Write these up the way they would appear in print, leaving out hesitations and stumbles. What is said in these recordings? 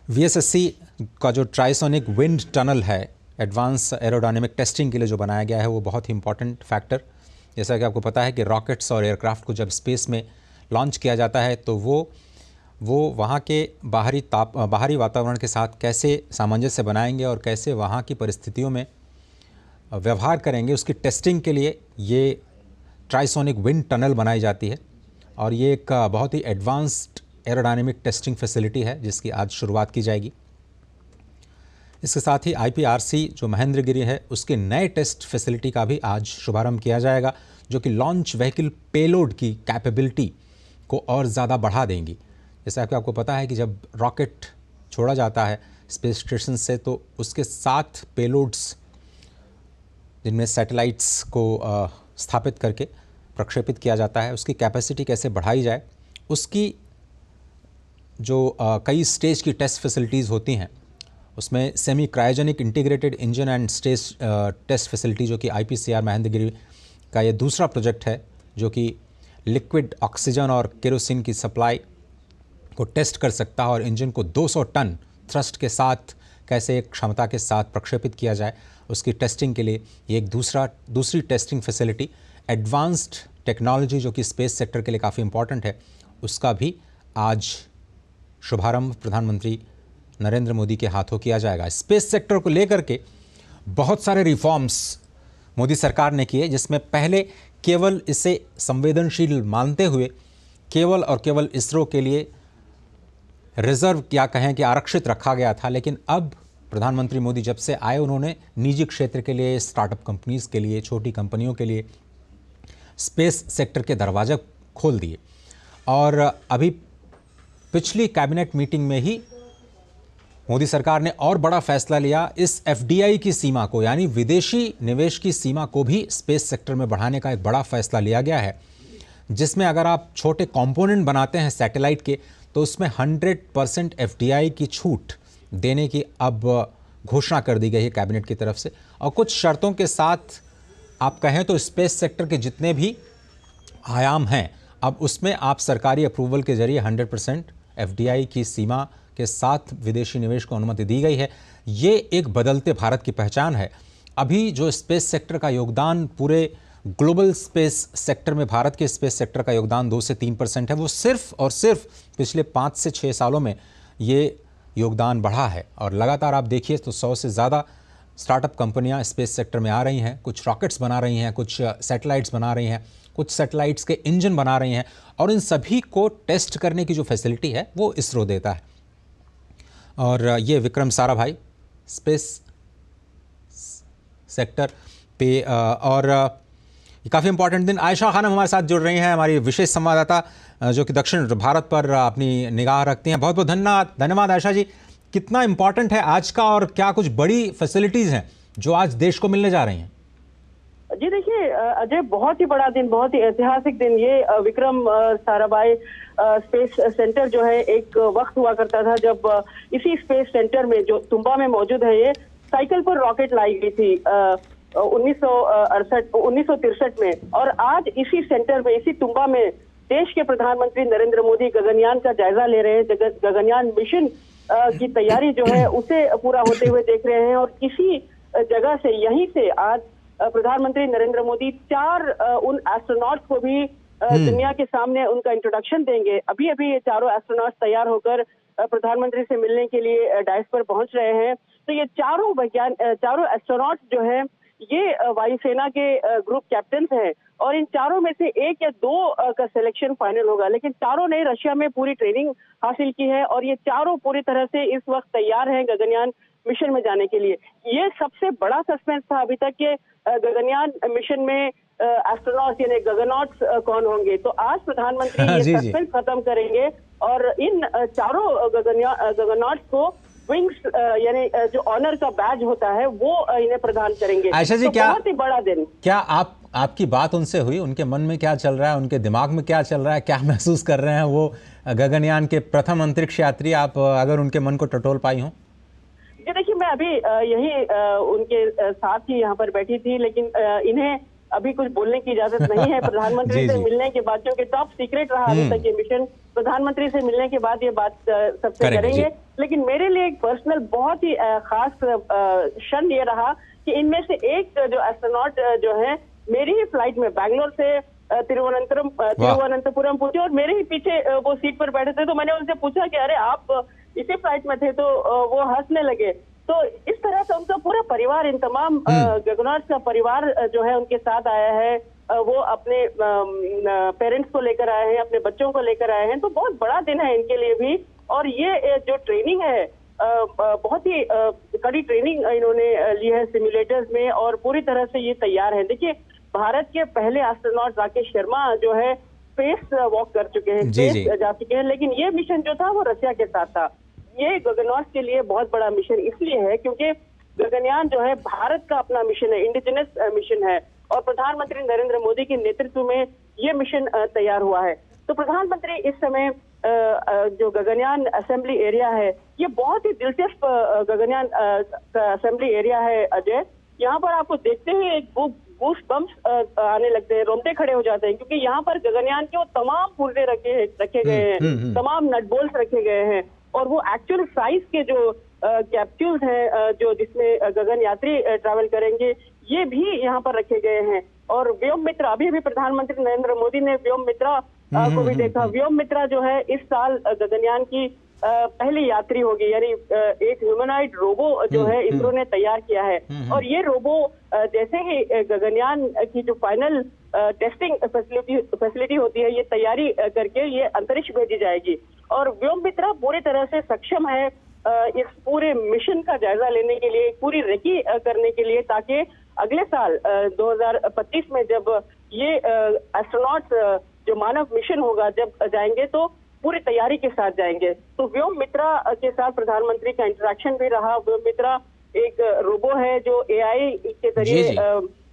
VSSC का जो trisonic wind tunnel है, एडवांस एरोडायनेमिक टेस्टिंग के लिए जो बनाया गया है, वो बहुत ही इंपॉर्टेंट फैक्टर। जैसा कि आपको पता है कि रॉकेट्स और एयरक्राफ्ट को जब स्पेस में लॉन्च किया जाता है तो वो वहाँ के बाहरी वातावरण के साथ कैसे सामंजस्य बनाएंगे और कैसे वहाँ की परिस्थितियों में व्यवहार करेंगे, उसकी टेस्टिंग के लिए ये ट्राइसोनिक विंड टनल बनाई जाती है। और ये एक बहुत ही एडवांस्ड एरोडायनेमिक टेस्टिंग फैसिलिटी है जिसकी आज शुरुआत की जाएगी। इसके साथ ही आईपीआरसी जो महेंद्रगिरी है, उसके नए टेस्ट फैसिलिटी का भी आज शुभारंभ किया जाएगा, जो कि लॉन्च व्हीकल पेलोड की कैपेबिलिटी को और ज़्यादा बढ़ा देंगी। जैसा कि आपको पता है कि जब रॉकेट छोड़ा जाता है स्पेस स्टेशन से, तो उसके 7 पेलोड्स, जिनमें सैटेलाइट्स को स्थापित करके प्रक्षेपित किया जाता है, उसकी कैपेसिटी कैसे बढ़ाई जाए, उसकी जो कई स्टेज की टेस्ट फैसिलिटीज़ होती हैं, उसमें semi cryogenic integrated engine and stage test facility, जो कि आईपीसीआर महेंद्रगिरी का ये दूसरा प्रोजेक्ट है, जो कि लिक्विड ऑक्सीजन और केरोसिन की सप्लाई को टेस्ट कर सकता है और इंजन को 200 टन थ्रस्ट के साथ कैसे एक क्षमता के साथ प्रक्षेपित किया जाए, उसकी टेस्टिंग के लिए ये एक दूसरी टेस्टिंग फैसिलिटी, एडवांस्ड टेक्नोलॉजी जो कि स्पेस सेक्टर के लिए काफ़ी इंपॉर्टेंट है, उसका भी आज शुभारंभ प्रधानमंत्री नरेंद्र मोदी के हाथों किया जाएगा। स्पेस सेक्टर को लेकर के बहुत सारे रिफॉर्म्स मोदी सरकार ने किए, जिसमें पहले केवल इसे संवेदनशील मानते हुए केवल और केवल इसरो के लिए रिजर्व या कहें कि आरक्षित रखा गया था। लेकिन अब प्रधानमंत्री मोदी जब से आए, उन्होंने निजी क्षेत्र के लिए, स्टार्टअप कंपनीज के लिए, छोटी कंपनियों के लिए स्पेस सेक्टर के दरवाजे खोल दिए। और अभी पिछली कैबिनेट मीटिंग में ही मोदी सरकार ने और बड़ा फैसला लिया, इस एफडीआई की सीमा को, यानी विदेशी निवेश की सीमा को भी स्पेस सेक्टर में बढ़ाने का एक बड़ा फैसला लिया गया है, जिसमें अगर आप छोटे कंपोनेंट बनाते हैं सैटेलाइट के, तो उसमें 100% एफडीआई की छूट देने की अब घोषणा कर दी गई है कैबिनेट की तरफ से। और कुछ शर्तों के साथ आप कहें तो स्पेस सेक्टर के जितने भी आयाम हैं, अब उसमें आप सरकारी अप्रूवल के जरिए 100% एफडीआई की सीमा के साथ विदेशी निवेश को अनुमति दी गई है। ये एक बदलते भारत की पहचान है। अभी जो स्पेस सेक्टर का योगदान पूरे ग्लोबल स्पेस सेक्टर में, भारत के स्पेस सेक्टर का योगदान 2 से 3% है, वो सिर्फ और सिर्फ पिछले 5 से 6 सालों में ये योगदान बढ़ा है। और लगातार आप देखिए तो 100 से ज़्यादा स्टार्टअप कंपनियां स्पेस सेक्टर में आ रही हैं, कुछ रॉकेट्स बना रही हैं, कुछ सैटेलाइट्स बना रही हैं, कुछ सैटेलाइट्स के इंजन बना रही हैं, और इन सभी को टेस्ट करने की जो फैसिलिटी है वो इसरो देता है। और ये विक्रम साराभाई स्पेस सेक्टर पे और काफ़ी इंपॉर्टेंट दिन। आयशा खानम हमारे साथ जुड़ रही हैं, हमारी विशेष संवाददाता जो कि दक्षिण भारत पर अपनी निगाह रखती हैं। बहुत बहुत धन्यवाद आयशा जी। कितना इंपॉर्टेंट है आज का, और क्या कुछ बड़ी फैसिलिटीज़ हैं जो आज देश को मिलने जा रही हैं? जी देखिए अजय, बहुत ही बड़ा दिन, बहुत ही ऐतिहासिक दिन। ये विक्रम साराभाई स्पेस सेंटर जो है, एक वक्त हुआ करता था जब इसी स्पेस सेंटर में, जो तुम्बा में मौजूद है, ये साइकिल पर रॉकेट लाई गई थी 1963 में। और आज इसी सेंटर में, इसी तुम्बा में देश के प्रधानमंत्री नरेंद्र मोदी गगनयान का जायजा ले रहे हैं। गगनयान मिशन की तैयारी जो है उसे पूरा होते हुए देख रहे हैं। और इसी जगह से, यहीं से आज प्रधानमंत्री नरेंद्र मोदी 4 उन एस्ट्रोनॉट्स को भी दुनिया के सामने उनका इंट्रोडक्शन देंगे। अभी अभी ये 4 एस्ट्रोनॉट्स तैयार होकर प्रधानमंत्री से मिलने के लिए डायस पर पहुंच रहे हैं। तो ये चारों एस्ट्रोनॉट्स जो है, ये वायुसेना के ग्रुप कैप्टन हैं, और इन चारों में से 1 या 2 का सिलेक्शन फाइनल होगा। लेकिन चारों ने रशिया में पूरी ट्रेनिंग हासिल की है, और ये चारों पूरी तरह से इस वक्त तैयार हैं गगनयान मिशन में जाने के लिए। ये सबसे बड़ा सस्पेंस था अभी तक के गगनयान मिशन में एस्ट्रोनॉट्स यानी गगनॉट्स कौन होंगे। तो आज प्रधानमंत्री ये सस्पेंस खत्म करेंगे और इन चारों गगनॉट्स को विंग्स यानी जो ऑनर का बैज होता है वो इन्हें प्रदान करेंगे। आयशा जी, तो क्या बहुत ही बड़ा दिन। क्या आपकी बात उनसे हुई? उनके मन में क्या चल रहा है, उनके दिमाग में क्या चल रहा है, क्या महसूस कर रहे हैं वो गगनयान के प्रथम अंतरिक्ष यात्री? आप अगर उनके मन को टटोल पाई हो? जी देखिए, मैं अभी यही उनके साथ ही यहाँ पर बैठी थी, लेकिन इन्हें अभी कुछ बोलने की इजाजत नहीं है। प्रधानमंत्री से मिलने के बाद, क्योंकि टॉप सीक्रेट रहा अभी तक ये मिशन, प्रधानमंत्री से मिलने के बाद ये बात सबसे करेंगे। लेकिन मेरे लिए एक पर्सनल बहुत ही खास क्षण ये रहा कि इनमें से एक जो एस्ट्रोनॉट जो है मेरी ही फ्लाइट में बैंगलोर से तिरुवनंतपुरम पहुंचे और मेरे ही पीछे वो सीट पर बैठे थे। तो मैंने उनसे पूछा कि अरे आप इसी फ्लाइट में थे, तो वो हंसने लगे। तो इस तरह से उनका पूरा परिवार, इन तमाम गगनॉट्स का परिवार जो है उनके साथ आया है। वो अपने पेरेंट्स को लेकर आए हैं, अपने बच्चों को लेकर आए हैं। तो बहुत बड़ा दिन है इनके लिए भी। और ये जो ट्रेनिंग है बहुत ही कड़ी ट्रेनिंग इन्होंने ली है सिमुलेटर्स में और पूरी तरह से ये तैयार है। देखिए, भारत के पहले एस्ट्रोनॉट राकेश शर्मा जो है स्पेस वॉक कर चुके हैं, स्पेस जा चुके हैं, लेकिन ये मिशन जो था वो रशिया के साथ था। ये गगनयान के लिए बहुत बड़ा मिशन इसलिए है क्योंकि गगनयान जो है भारत का अपना मिशन है, इंडिजिनस मिशन है और प्रधानमंत्री नरेंद्र मोदी के नेतृत्व में ये मिशन तैयार हुआ है। तो प्रधानमंत्री इस समय जो गगनयान असेंबली एरिया है, ये बहुत ही दिलचस्प गगनयान असेंबली एरिया है अजय। यहाँ पर आपको देखते हुए एक गूस बम्स आने लगते हैं, रोंगटे खड़े हो जाते हैं, क्योंकि यहाँ पर गगनयान के वो तमाम पुर्जे रखे गए हैं, तमाम नट बोल्ट रखे गए हैं और वो एक्चुअल साइज के जो कैप्सूल्स हैं जो जिसमें गगन यात्री ट्रैवल करेंगे, ये भी यहाँ पर रखे गए हैं। और व्योम मित्रा, अभी प्रधानमंत्री नरेंद्र मोदी ने व्योम मित्रा को भी देखा। व्योम मित्रा जो है इस साल गगनयान की पहली यात्री होगी, यानी एक ह्यूमनॉइड रोबो जो है इसरो ने तैयार किया है। और ये रोबो जैसे ही गगनयान की जो फाइनल टेस्टिंग फैसिलिटी होती है, ये तैयारी करके ये अंतरिक्ष भेजी जाएगी। और व्योम मित्रा पूरी तरह से सक्षम है इस पूरे मिशन का जायजा लेने के लिए, पूरी रेकी करने के लिए, ताकि अगले साल 2025 में जब ये एस्ट्रोनॉट्स जो मानव मिशन होगा जब जाएंगे तो पूरी तैयारी के साथ जाएंगे। तो व्योम मित्रा के साथ प्रधानमंत्री का इंटरेक्शन भी रहा। व्योम मित्रा एक रोबो है जो एआई के जरिए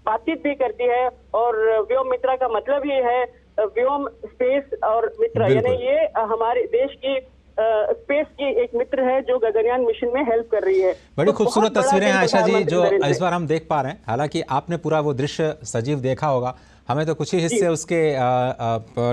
बातचीत भी करती है और व्योम मित्रा का मतलब ही है व्योम, स्पेस और मित्र, यानी ये हमारे देश की स्पेस की एक मित्र है जो गगनयान मिशन में हेल्प कर रही है। बड़ी खूबसूरत तस्वीरें हैं आयशा जी जो इस बार हम देख पा रहे हैं। हालांकि आपने पूरा वो दृश्य सजीव देखा होगा, हमें तो कुछ ही हिस्से उसके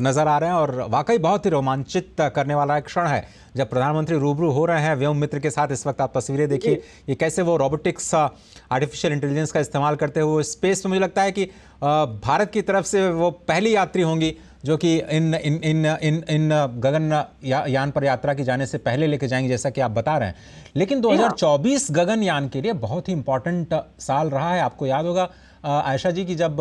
नजर आ रहे हैं और वाकई बहुत ही रोमांचित करने वाला एक क्षण है जब प्रधानमंत्री रूबरू हो रहे हैं व्योम मित्र के साथ। इस वक्त आप तस्वीरें देखिए, ये कैसे वो रोबोटिक्स, आर्टिफिशियल इंटेलिजेंस का इस्तेमाल करते हुए स्पेस में, मुझे लगता है कि भारत की तरफ से वो पहली यात्री होंगी जो कि इन गगन यान पर यात्रा की जाने से पहले लेके जाएंगे, जैसा कि आप बता रहे हैं। लेकिन 2024 गगनयान के लिए बहुत ही इंपॉर्टेंट साल रहा है। आपको याद होगा आयशा जी की जब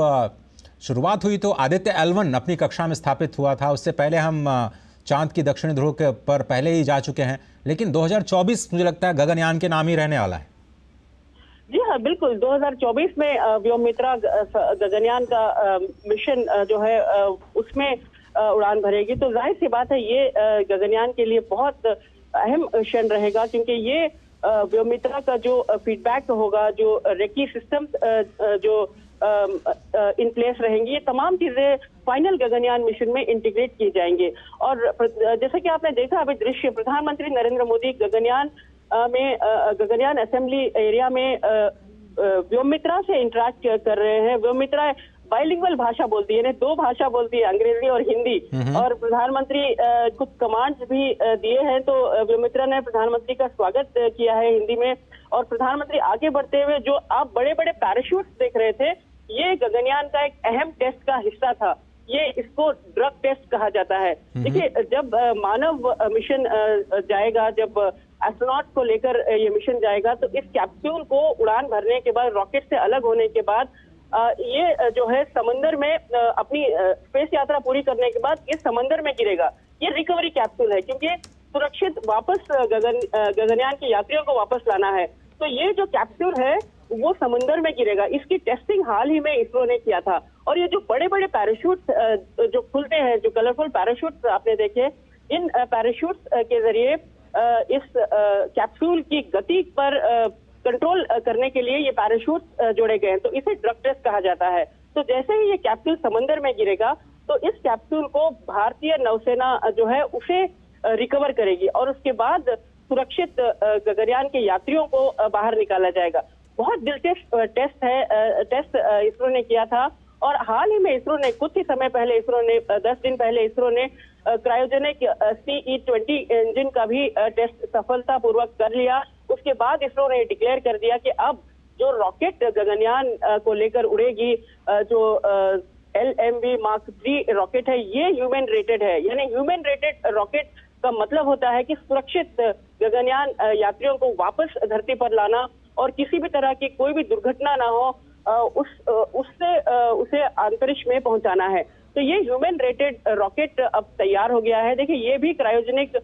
शुरुआत हुई तो आदित्य L1 अपनी कक्षा में स्थापित हुआ था। उससे पहले हम चांद की दक्षिणी ध्रुव के पर पहले ही जा चुके हैं, लेकिन 2024 मुझे लगता है गगनयान के नाम ही रहने वाला है। जी हाँ, बिल्कुल। 2024 में व्योम मित्रा गगनयान का मिशन जो है उसमें उड़ान भरेगी। तो जाहिर सी बात है ये गगनयान के लिए बहुत अहम क्षण रहेगा, क्योंकि ये व्योम मित्रा का जो फीडबैक होगा, जो रेकी सिस्टम जो इन प्लेस रहेंगी, ये तमाम चीजें फाइनल गगनयान मिशन में इंटीग्रेट की जाएंगे। और जैसा कि आपने देखा अभी दृश्य, प्रधानमंत्री नरेंद्र मोदी गगनयान असेंबली एरिया में व्योम मित्रा से इंटरेक्ट कर रहे हैं। व्योम मित्रा बाइलिंगुअल भाषा बोलती है, दो भाषा बोलती है, अंग्रेजी और हिंदी। और प्रधानमंत्री कुछ कमांड्स भी दिए हैं, तो व्योम मित्रा ने प्रधानमंत्री का स्वागत किया है हिंदी में। और प्रधानमंत्री आगे बढ़ते हुए जो आप बड़े बड़े पैराशूट देख रहे थे, ये गगनयान का एक अहम टेस्ट का हिस्सा था। ये इसको ड्रग टेस्ट कहा जाता है। देखिए, जब मानव मिशन जाएगा, जब एस्ट्रोनॉट को लेकर ये मिशन जाएगा, तो इस कैप्सूल को उड़ान भरने के बाद, रॉकेट से अलग होने के बाद, ये जो है समंदर में अपनी स्पेस यात्रा पूरी करने के बाद ये समंदर में गिरेगा। ये रिकवरी कैप्सूल है, क्योंकि सुरक्षित वापस गगनयान के यात्रियों को वापस लाना है। तो ये जो कैप्सूल है वो समुद्र में गिरेगा। इसकी टेस्टिंग हाल ही में इसरो ने किया था। और ये जो बड़े बड़े पैराशूट जो खुलते हैं, जो कलरफुल पैराशूट आपने देखे, इन पैराशूट के जरिए इस कैप्सूल की गति पर कंट्रोल करने के लिए ये पैराशूट जोड़े गए हैं। तो इसे ड्रग टेस्ट कहा जाता है। तो जैसे ही ये कैप्सूल समंदर में गिरेगा, तो इस कैप्सूल को भारतीय नौसेना जो है उसे रिकवर करेगी और उसके बाद सुरक्षित गगनयान के यात्रियों को बाहर निकाला जाएगा। बहुत दिलचस्प टेस्ट इसरो ने किया था और हाल ही में इसरो ने कुछ ही समय पहले 10 दिन पहले इसरो ने क्रायोजेनिक CE-20 इंजन का भी टेस्ट सफलतापूर्वक कर लिया। उसके बाद इसरो ने डिक्लेयर कर दिया कि अब जो रॉकेट गगनयान को लेकर उड़ेगी, जो LMV Mark 3 रॉकेट है, ये ह्यूमन रेटेड है। यानी ह्यूमन रेटेड रॉकेट का मतलब होता है कि सुरक्षित गगनयान यात्रियों को वापस धरती पर लाना और किसी भी तरह की कोई भी दुर्घटना ना हो उसे अंतरिक्ष में पहुंचाना है। तो ये ह्यूमन रेटेड रॉकेट अब तैयार हो गया है। देखिए, ये भी क्रायोजेनिक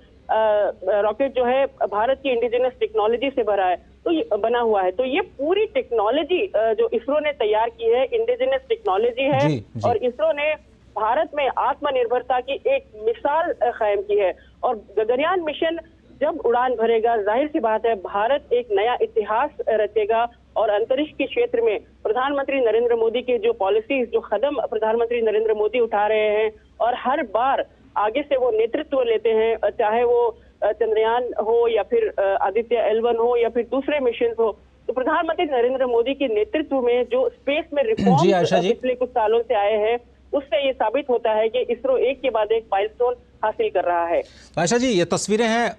रॉकेट जो है भारत की इंडिजिनस टेक्नोलॉजी से बना हुआ है। तो ये पूरी टेक्नोलॉजी जो इसरो ने तैयार की है, इंडिजिनस टेक्नोलॉजी है। और इसरो ने भारत में आत्मनिर्भरता की एक मिसाल कायम की है। और गगनयान मिशन जब उड़ान भरेगा, जाहिर सी बात है भारत एक नया इतिहास रचेगा। और अंतरिक्ष के क्षेत्र में प्रधानमंत्री नरेंद्र मोदी के जो पॉलिसीज, जो कदम प्रधानमंत्री नरेंद्र मोदी उठा रहे हैं और हर बार आगे से वो नेतृत्व लेते हैं, चाहे वो चंद्रयान हो या फिर आदित्य L1 हो या फिर दूसरे मिशन हो, तो प्रधानमंत्री नरेंद्र मोदी के नेतृत्व में जो स्पेस में रिफॉर्म पिछले कुछ सालों से आए हैं, उससे ये साबित होता है कि इसरो एक के बाद एक माइलस्टोन हासिल कर रहा है। आशा जी, ये तस्वीरें हैं,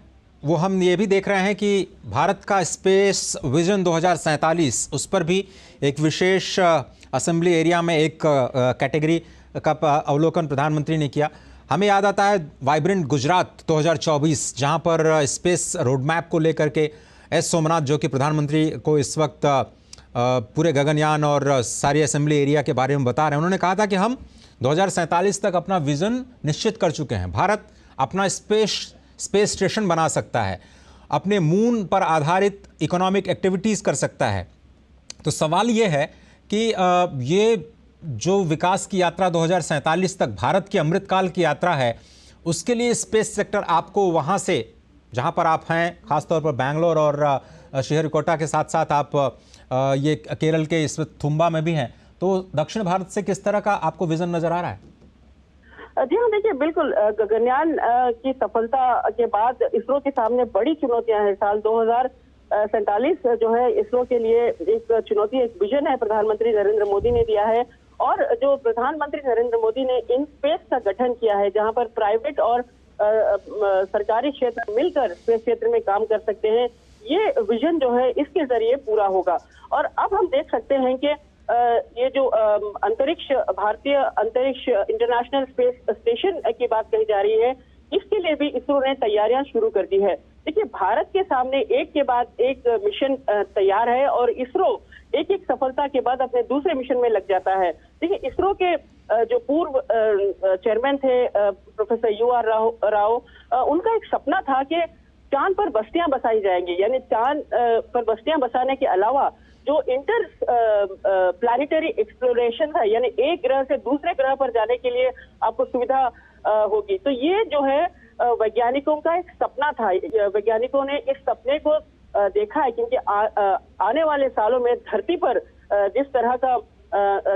वो हम ये भी देख रहे हैं कि भारत का स्पेस विजन 2047, उस पर भी एक विशेष असेंबली एरिया में एक कैटेगरी का अवलोकन प्रधानमंत्री ने किया। हमें याद आता है वाइब्रेंट गुजरात 2024, जहां पर स्पेस रोडमैप को लेकर के एस सोमनाथ, जो कि प्रधानमंत्री को इस वक्त पूरे गगनयान और सारी असेंबली एरिया के बारे में बता रहे हैं, उन्होंने कहा था कि हम 2047 तक अपना विजन निश्चित कर चुके हैं। भारत अपना स्पेस स्टेशन बना सकता है, अपने मून पर आधारित इकोनॉमिक एक्टिविटीज़ कर सकता है। तो सवाल ये है कि ये जो विकास की यात्रा 2047 तक भारत की अमृतकाल की यात्रा है, उसके लिए स्पेस सेक्टर आपको वहाँ से, जहाँ पर आप हैं, ख़ासतौर पर बैंगलोर और श्रीहरिकोटा के साथ साथ आप ये केरल के इस थुम्बा में भी हैं, तो दक्षिण भारत से किस तरह का आपको विज़न नज़र आ रहा है? जी हाँ, देखिए, बिल्कुल गगनयान की सफलता के बाद इसरो के सामने बड़ी चुनौतियां हैं। साल 2047 जो है इसरो के लिए एक चुनौती, एक विजन है प्रधानमंत्री नरेंद्र मोदी ने दिया है। और जो प्रधानमंत्री नरेंद्र मोदी ने इन स्पेस का गठन किया है, जहां पर प्राइवेट और सरकारी क्षेत्र मिलकर स्पेस क्षेत्र में काम कर सकते हैं, ये विजन जो है इसके जरिए पूरा होगा। और अब हम देख सकते हैं कि ये जो भारतीय अंतरिक्ष इंटरनेशनल स्पेस स्टेशन की बात कही जा रही है, इसके लिए भी इसरो ने तैयारियां शुरू कर दी है। देखिए, भारत के सामने एक के बाद एक मिशन तैयार है और इसरो एक एक सफलता के बाद अपने दूसरे मिशन में लग जाता है। देखिए, इसरो के जो पूर्व चेयरमैन थे प्रोफेसर UR राव, उनका एक सपना था कि चांद पर बस्तियां बसाई जाएंगी। यानी चांद पर बस्तियां बसाने के अलावा जो इंटर प्लैनेटरी एक्सप्लोरेशन है, यानी एक ग्रह से दूसरे ग्रह पर जाने के लिए आपको सुविधा होगी। तो ये जो है वैज्ञानिकों का एक सपना था। वैज्ञानिकों ने इस सपने को देखा है, क्योंकि आने वाले सालों में धरती पर जिस तरह का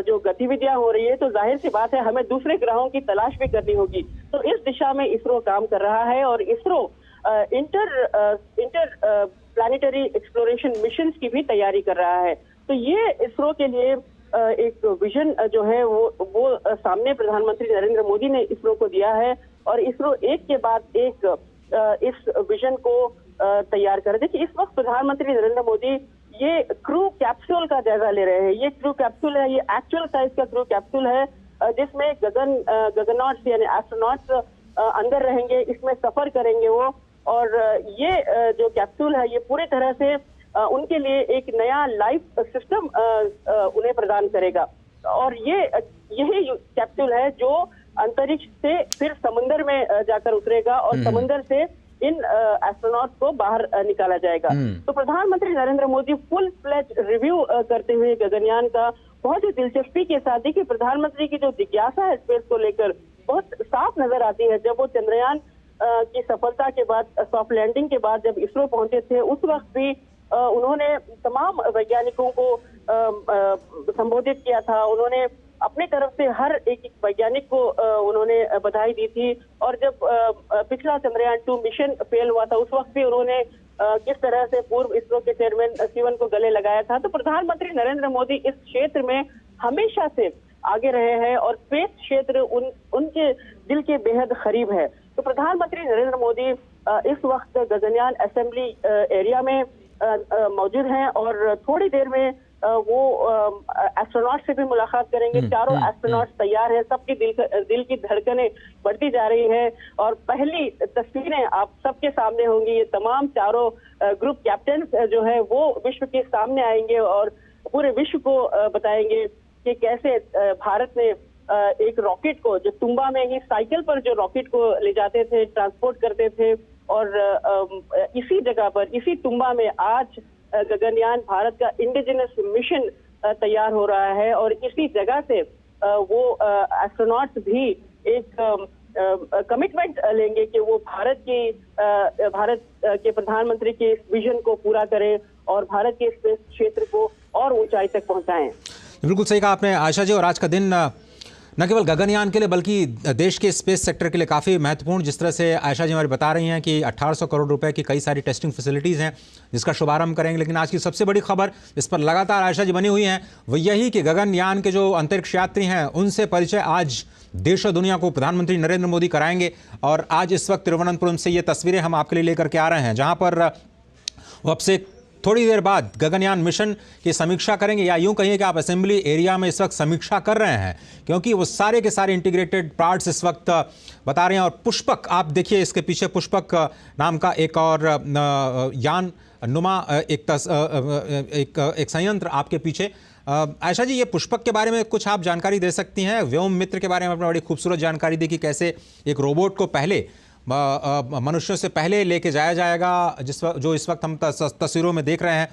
जो गतिविधियां हो रही है, तो जाहिर सी बात है हमें दूसरे ग्रहों की तलाश भी करनी होगी। तो इस दिशा में इसरो काम कर रहा है और ISRO inter planetary exploration missions की भी तैयारी कर रहा है। तो ये इसरो के लिए एक विजन जो है वो सामने प्रधानमंत्री नरेंद्र मोदी ने इसरो को दिया है और इसरो एक के बाद एक इस विजन को तैयार कर। देखिए, इस वक्त प्रधानमंत्री नरेंद्र मोदी ये क्रू कैप्सूल का जायजा ले रहे हैं। ये क्रू कैप्सूल है, ये एक्चुअल साइज का क्रू कैप्सूल है, जिसमें गगननॉट्स यानी एस्ट्रोनॉट्स अंदर रहेंगे, इसमें सफर करेंगे वो। और ये जो कैप्सूल है, ये पूरी तरह से उनके लिए एक नया लाइफ सिस्टम उन्हें प्रदान करेगा। और यही कैप्सूल है जो अंतरिक्ष से फिर समुद्र में जाकर उतरेगा और समुद्र से इन एस्ट्रोनॉट्स को बाहर निकाला जाएगा। तो प्रधानमंत्री Narendra Modi full fledged review करते हुए गगनयान का बहुत ही दिलचस्पी के साथ, देखिए, प्रधानमंत्री की जो जिज्ञासा है स्पेस को लेकर बहुत साफ नजर आती है। जब वो चंद्रयान की सफलता के बाद, सॉफ्ट लैंडिंग के बाद जब इसरो पहुंचे थे, उस वक्त भी उन्होंने तमाम वैज्ञानिकों को संबोधित किया था। उन्होंने अपनी तरफ से हर एक वैज्ञानिक को उन्होंने बधाई दी थी। और जब पिछला चंद्रयान 2 मिशन फेल हुआ था, उस वक्त भी उन्होंने किस तरह से पूर्व इसरो के चेयरमैन शिवन को गले लगाया था। तो प्रधानमंत्री नरेंद्र मोदी इस क्षेत्र में हमेशा से आगे रहे हैं और स्पेस क्षेत्र उनके दिल के बेहद करीब है। तो प्रधानमंत्री नरेंद्र मोदी इस वक्त गगनयान असेंबली एरिया में मौजूद हैं और थोड़ी देर में वो एस्ट्रोनॉट से भी मुलाकात करेंगे। चारों एस्ट्रोनॉट तैयार हैं, सबकी दिल की धड़कनें बढ़ती जा रही है और पहली तस्वीरें आप सबके सामने होंगी। ये तमाम चारों ग्रुप कैप्टन जो है वो विश्व के सामने आएंगे और पूरे विश्व को बताएंगे कि कैसे भारत ने एक रॉकेट को, जो तुम्बा में ही साइकिल पर जो रॉकेट को ले जाते थे, ट्रांसपोर्ट करते थे, और इसी जगह पर, इसी तुम्बा में आज गगनयान भारत का इंडिजिनस मिशन तैयार हो रहा है और इसी जगह से वो एस्ट्रोनॉट्स भी एक कमिटमेंट लेंगे कि वो भारत के प्रधानमंत्री के इस विजन को पूरा करें और भारत के स्पेस क्षेत्र को और ऊंचाई तक पहुंचाएं। बिल्कुल सही कहा आपने आयशा जी। और आज का दिन न केवल गगनयान के लिए बल्कि देश के स्पेस सेक्टर के लिए काफ़ी महत्वपूर्ण, जिस तरह से आयशा जी हमारे बता रही हैं कि 1800 करोड़ रुपए की कई सारी टेस्टिंग फैसिलिटीज़ हैं जिसका शुभारंभ करेंगे। लेकिन आज की सबसे बड़ी खबर इस पर लगातार आयशा जी बनी हुई हैं वो यही कि गगनयान के जो अंतरिक्ष यात्री हैं उनसे परिचय आज देश और दुनिया को प्रधानमंत्री नरेंद्र मोदी कराएंगे। और आज इस वक्त तिरुवनंतपुरम से ये तस्वीरें हम आपके लिए लेकर के आ रहे हैं, जहाँ पर वो अब से थोड़ी देर बाद गगनयान मिशन की समीक्षा करेंगे, या यूं कहिए कि आप असेंबली एरिया में इस वक्त समीक्षा कर रहे हैं, क्योंकि वो सारे के सारे इंटीग्रेटेड पार्ट्स इस वक्त बता रहे हैं। और पुष्पक, आप देखिए इसके पीछे पुष्पक नाम का एक और यान नुमा एक संयंत्र आपके पीछे। आयशा जी, ये पुष्पक के बारे में कुछ आप जानकारी दे सकती हैं? व्योम मित्र के बारे में आपने बड़ी खूबसूरत जानकारी दी कि कैसे एक रोबोट को पहले मनुष्यों से पहले लेके जाया जाएगा, जो इस वक्त हम तस्वीरों में देख रहे हैं।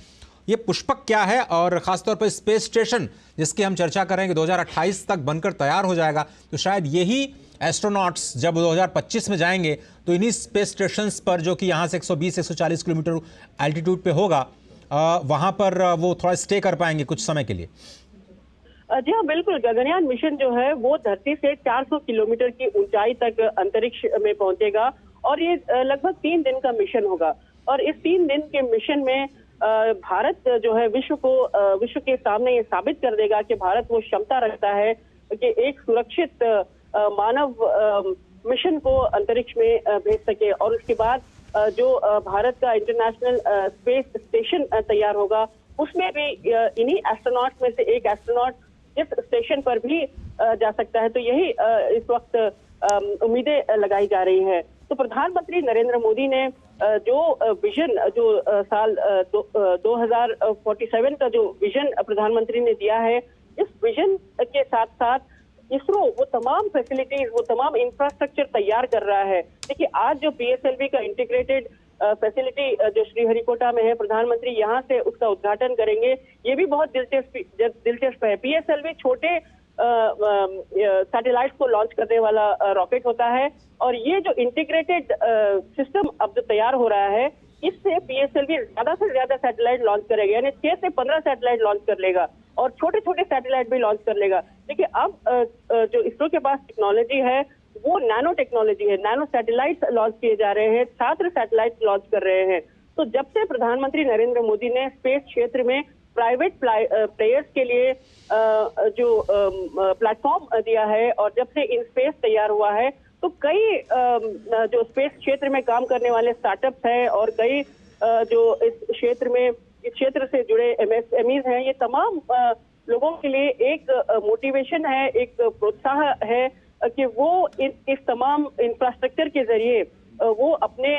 ये पुष्पक क्या है और ख़ासतौर पर स्पेस स्टेशन जिसकी हम चर्चा कर रहे हैं कि 2028 तक बनकर तैयार हो जाएगा, तो शायद यही एस्ट्रोनॉट्स जब 2025 में जाएंगे तो इन्हीं स्पेस स्टेशंस पर, जो कि यहाँ से 120-140 किलोमीटर एल्टीट्यूड पे होगा, वहाँ पर वो थोड़ा स्टे कर पाएंगे कुछ समय के लिए। जी हाँ, बिल्कुल। गगनयान मिशन जो है वो धरती से 400 किलोमीटर की ऊंचाई तक अंतरिक्ष में पहुंचेगा और ये लगभग 3 दिन का मिशन होगा। और इस 3 दिन के मिशन में भारत जो है विश्व के सामने ये साबित कर देगा कि भारत वो क्षमता रखता है कि एक सुरक्षित मानव मिशन को अंतरिक्ष में भेज सके। और उसके बाद जो भारत का इंटरनेशनल स्पेस स्टेशन तैयार होगा, उसमें भी इन्हीं एस्ट्रोनॉट में से एक एस्ट्रोनॉट इस स्टेशन पर भी जा सकता है। तो यही इस वक्त उम्मीदें लगाई जा रही है। तो प्रधानमंत्री नरेंद्र मोदी ने जो विजन, जो साल 2047 का जो विजन प्रधानमंत्री ने दिया है, इस विजन के साथ साथ इसरो वो तमाम फैसिलिटीज, वो तमाम इंफ्रास्ट्रक्चर तैयार कर रहा है। देखिए, आज जो PSLV का इंटीग्रेटेड फैसिलिटी जो श्रीहरिकोटा में है, प्रधानमंत्री यहाँ से उसका उद्घाटन करेंगे। ये भी बहुत दिलचस्प है। PSLV छोटे सैटेलाइट को लॉन्च करने वाला रॉकेट होता है और ये जो इंटीग्रेटेड सिस्टम अब जो तैयार हो रहा है, इससे PSLV ज्यादा से ज्यादा सैटेलाइट लॉन्च करेगा, यानी 6 से 15 सैटेलाइट लॉन्च कर लेगा और छोटे छोटे सैटेलाइट भी लॉन्च कर लेगा। देखिए, अब जो इसरो के पास टेक्नोलॉजी है वो नैनो टेक्नोलॉजी है। नैनो सैटेलाइट लॉन्च किए जा रहे हैं, छात्र सैटेलाइट लॉन्च कर रहे हैं। तो जब से प्रधानमंत्री नरेंद्र मोदी ने स्पेस क्षेत्र में प्राइवेट प्लेयर्स के लिए जो प्लेटफॉर्म दिया है और जब से इन स्पेस तैयार हुआ है, तो कई जो स्पेस क्षेत्र में काम करने वाले स्टार्टअप्स हैं और कई जो इस क्षेत्र से जुड़े MSMEs हैं, ये तमाम लोगों के लिए एक मोटिवेशन है, एक प्रोत्साह है कि वो इस तमाम इंफ्रास्ट्रक्चर के जरिए वो अपने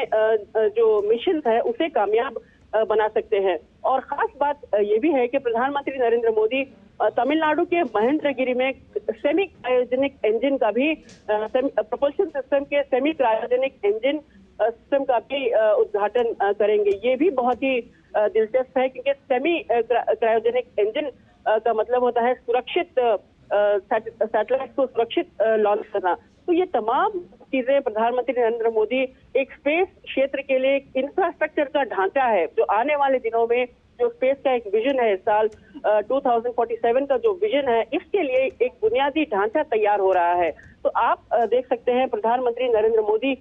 जो मिशन है उसे कामयाब बना सकते हैं। और खास बात ये भी है कि प्रधानमंत्री नरेंद्र मोदी तमिलनाडु के महेंद्रगिरी में सेमी क्रायोजेनिक इंजन का भी प्रोपल्शन सिस्टम के सेमी क्रायोजेनिक इंजन सिस्टम का भी उद्घाटन करेंगे। ये भी बहुत ही दिलचस्प है, क्योंकि सेमी क्रायोजेनिक इंजन का मतलब होता है सुरक्षित सैटेलाइट को सुरक्षित लॉन्च करना। तो ये तमाम चीजें प्रधानमंत्री नरेंद्र मोदी एक स्पेस क्षेत्र के लिए इंफ्रास्ट्रक्चर का ढांचा है, जो आने वाले दिनों में जो स्पेस का एक विजन है, साल 2047 का जो विजन है, इसके लिए एक बुनियादी ढांचा तैयार हो रहा है। तो आप देख सकते हैं प्रधानमंत्री नरेंद्र मोदी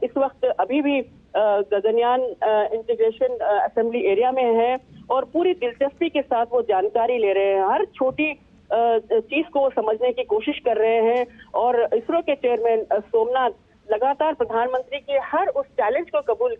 इस वक्त अभी भी गगनयान इंटीग्रेशन असेंबली एरिया में है और पूरी दिलचस्पी के साथ वो जानकारी ले रहे हैं। हर छोटी चीज को समझने की कोशिश कर रहे हैं। और इसरो के चेयरमैन सोमनाथ लगातार प्रधानमंत्री के हर उस चैलेंज को कबूल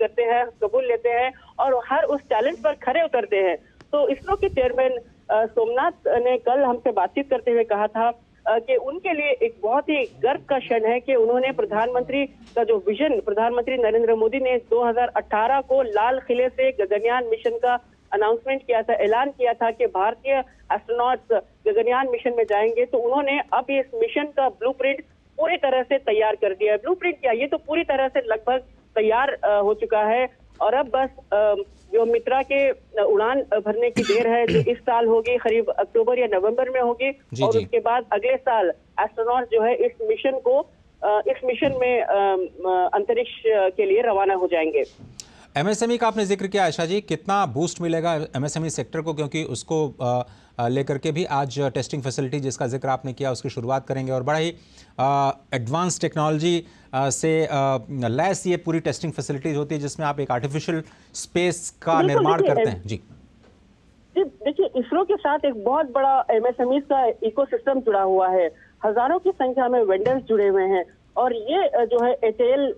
लेते हैं और हर उस चैलेंज पर खरे उतरते हैं। तो इसरो के चेयरमैन सोमनाथ ने कल हमसे बातचीत करते हुए कहा था कि उनके लिए एक बहुत ही गर्व का क्षण है कि उन्होंने प्रधानमंत्री का जो विजन प्रधानमंत्री नरेंद्र मोदी ने 2018 को लाल किले से गगनयान मिशन का अनाउंसमेंट किया था, ऐलान किया था कि भारतीय एस्ट्रोनॉट्स गगनयान मिशन में जाएंगे। तो उन्होंने अब इस मिशन का ब्लूप्रिंट पूरी तरह से तैयार कर दिया है। ब्लूप्रिंट क्या, ये तो पूरी तरह से लगभग तैयार हो चुका है और अब बस जो मित्रा के उड़ान भरने की देर है, जो इस साल होगी, करीब अक्टूबर या नवंबर में होगी। और उसके बाद अगले साल एस्ट्रोनॉट जो है इस मिशन में अंतरिक्ष के लिए रवाना हो जाएंगे। एमएसएमई का आपने जिक्र किया आयशा जी, कितना बूस्ट मिलेगा एमएसएमई सेक्टर को, क्योंकि उसको लेकर के भी आज टेस्टिंग फैसिलिटी जिसका जिक्र आपने किया उसकी शुरुआत करेंगे और बड़ा ही एडवांस टेक्नोलॉजी से लैस ये पूरी टेस्टिंग फैसिलिटीज होती है जिसमें आप एक आर्टिफिशियल स्पेस का निर्माण करते हैं। जी देखिए, इसरो के साथ एक बहुत बड़ा एमएसएमई का इकोसिस्टम जुड़ा हुआ है। हजारों की संख्या में वेंडर्स जुड़े हुए हैं और ये जो है एचएएल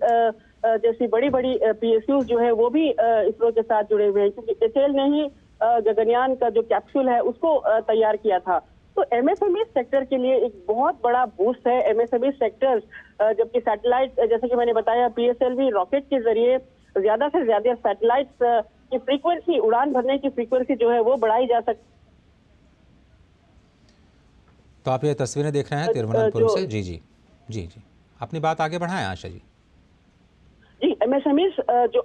जैसी बड़ी बड़ी पीएसयू जो है वो भी इसरो के साथ जुड़े हुए हैं, क्योंकि एचएएल ने ही गगनयान का जो कैप्सूल है उसको तैयार किया था। तो एमएसएमई सेक्टर के लिए एक बहुत बड़ा बूस्ट है। एमएसएमई सेक्टर जबकि सैटेलाइट, जैसे कि मैंने बताया, पीएसएलवी रॉकेट के जरिए ज्यादा से ज्यादा सैटेलाइट्स की फ्रीक्वेंसी, उड़ान भरने की फ्रीक्वेंसी जो है वो बढ़ाई जा सकती। तो आप ये तस्वीरें देख रहे हैं तिरुवनंतपुरम से। जी जी जी जी, अपनी बात आगे बढ़ाएं आशा जी। जी, एमएसएमई जो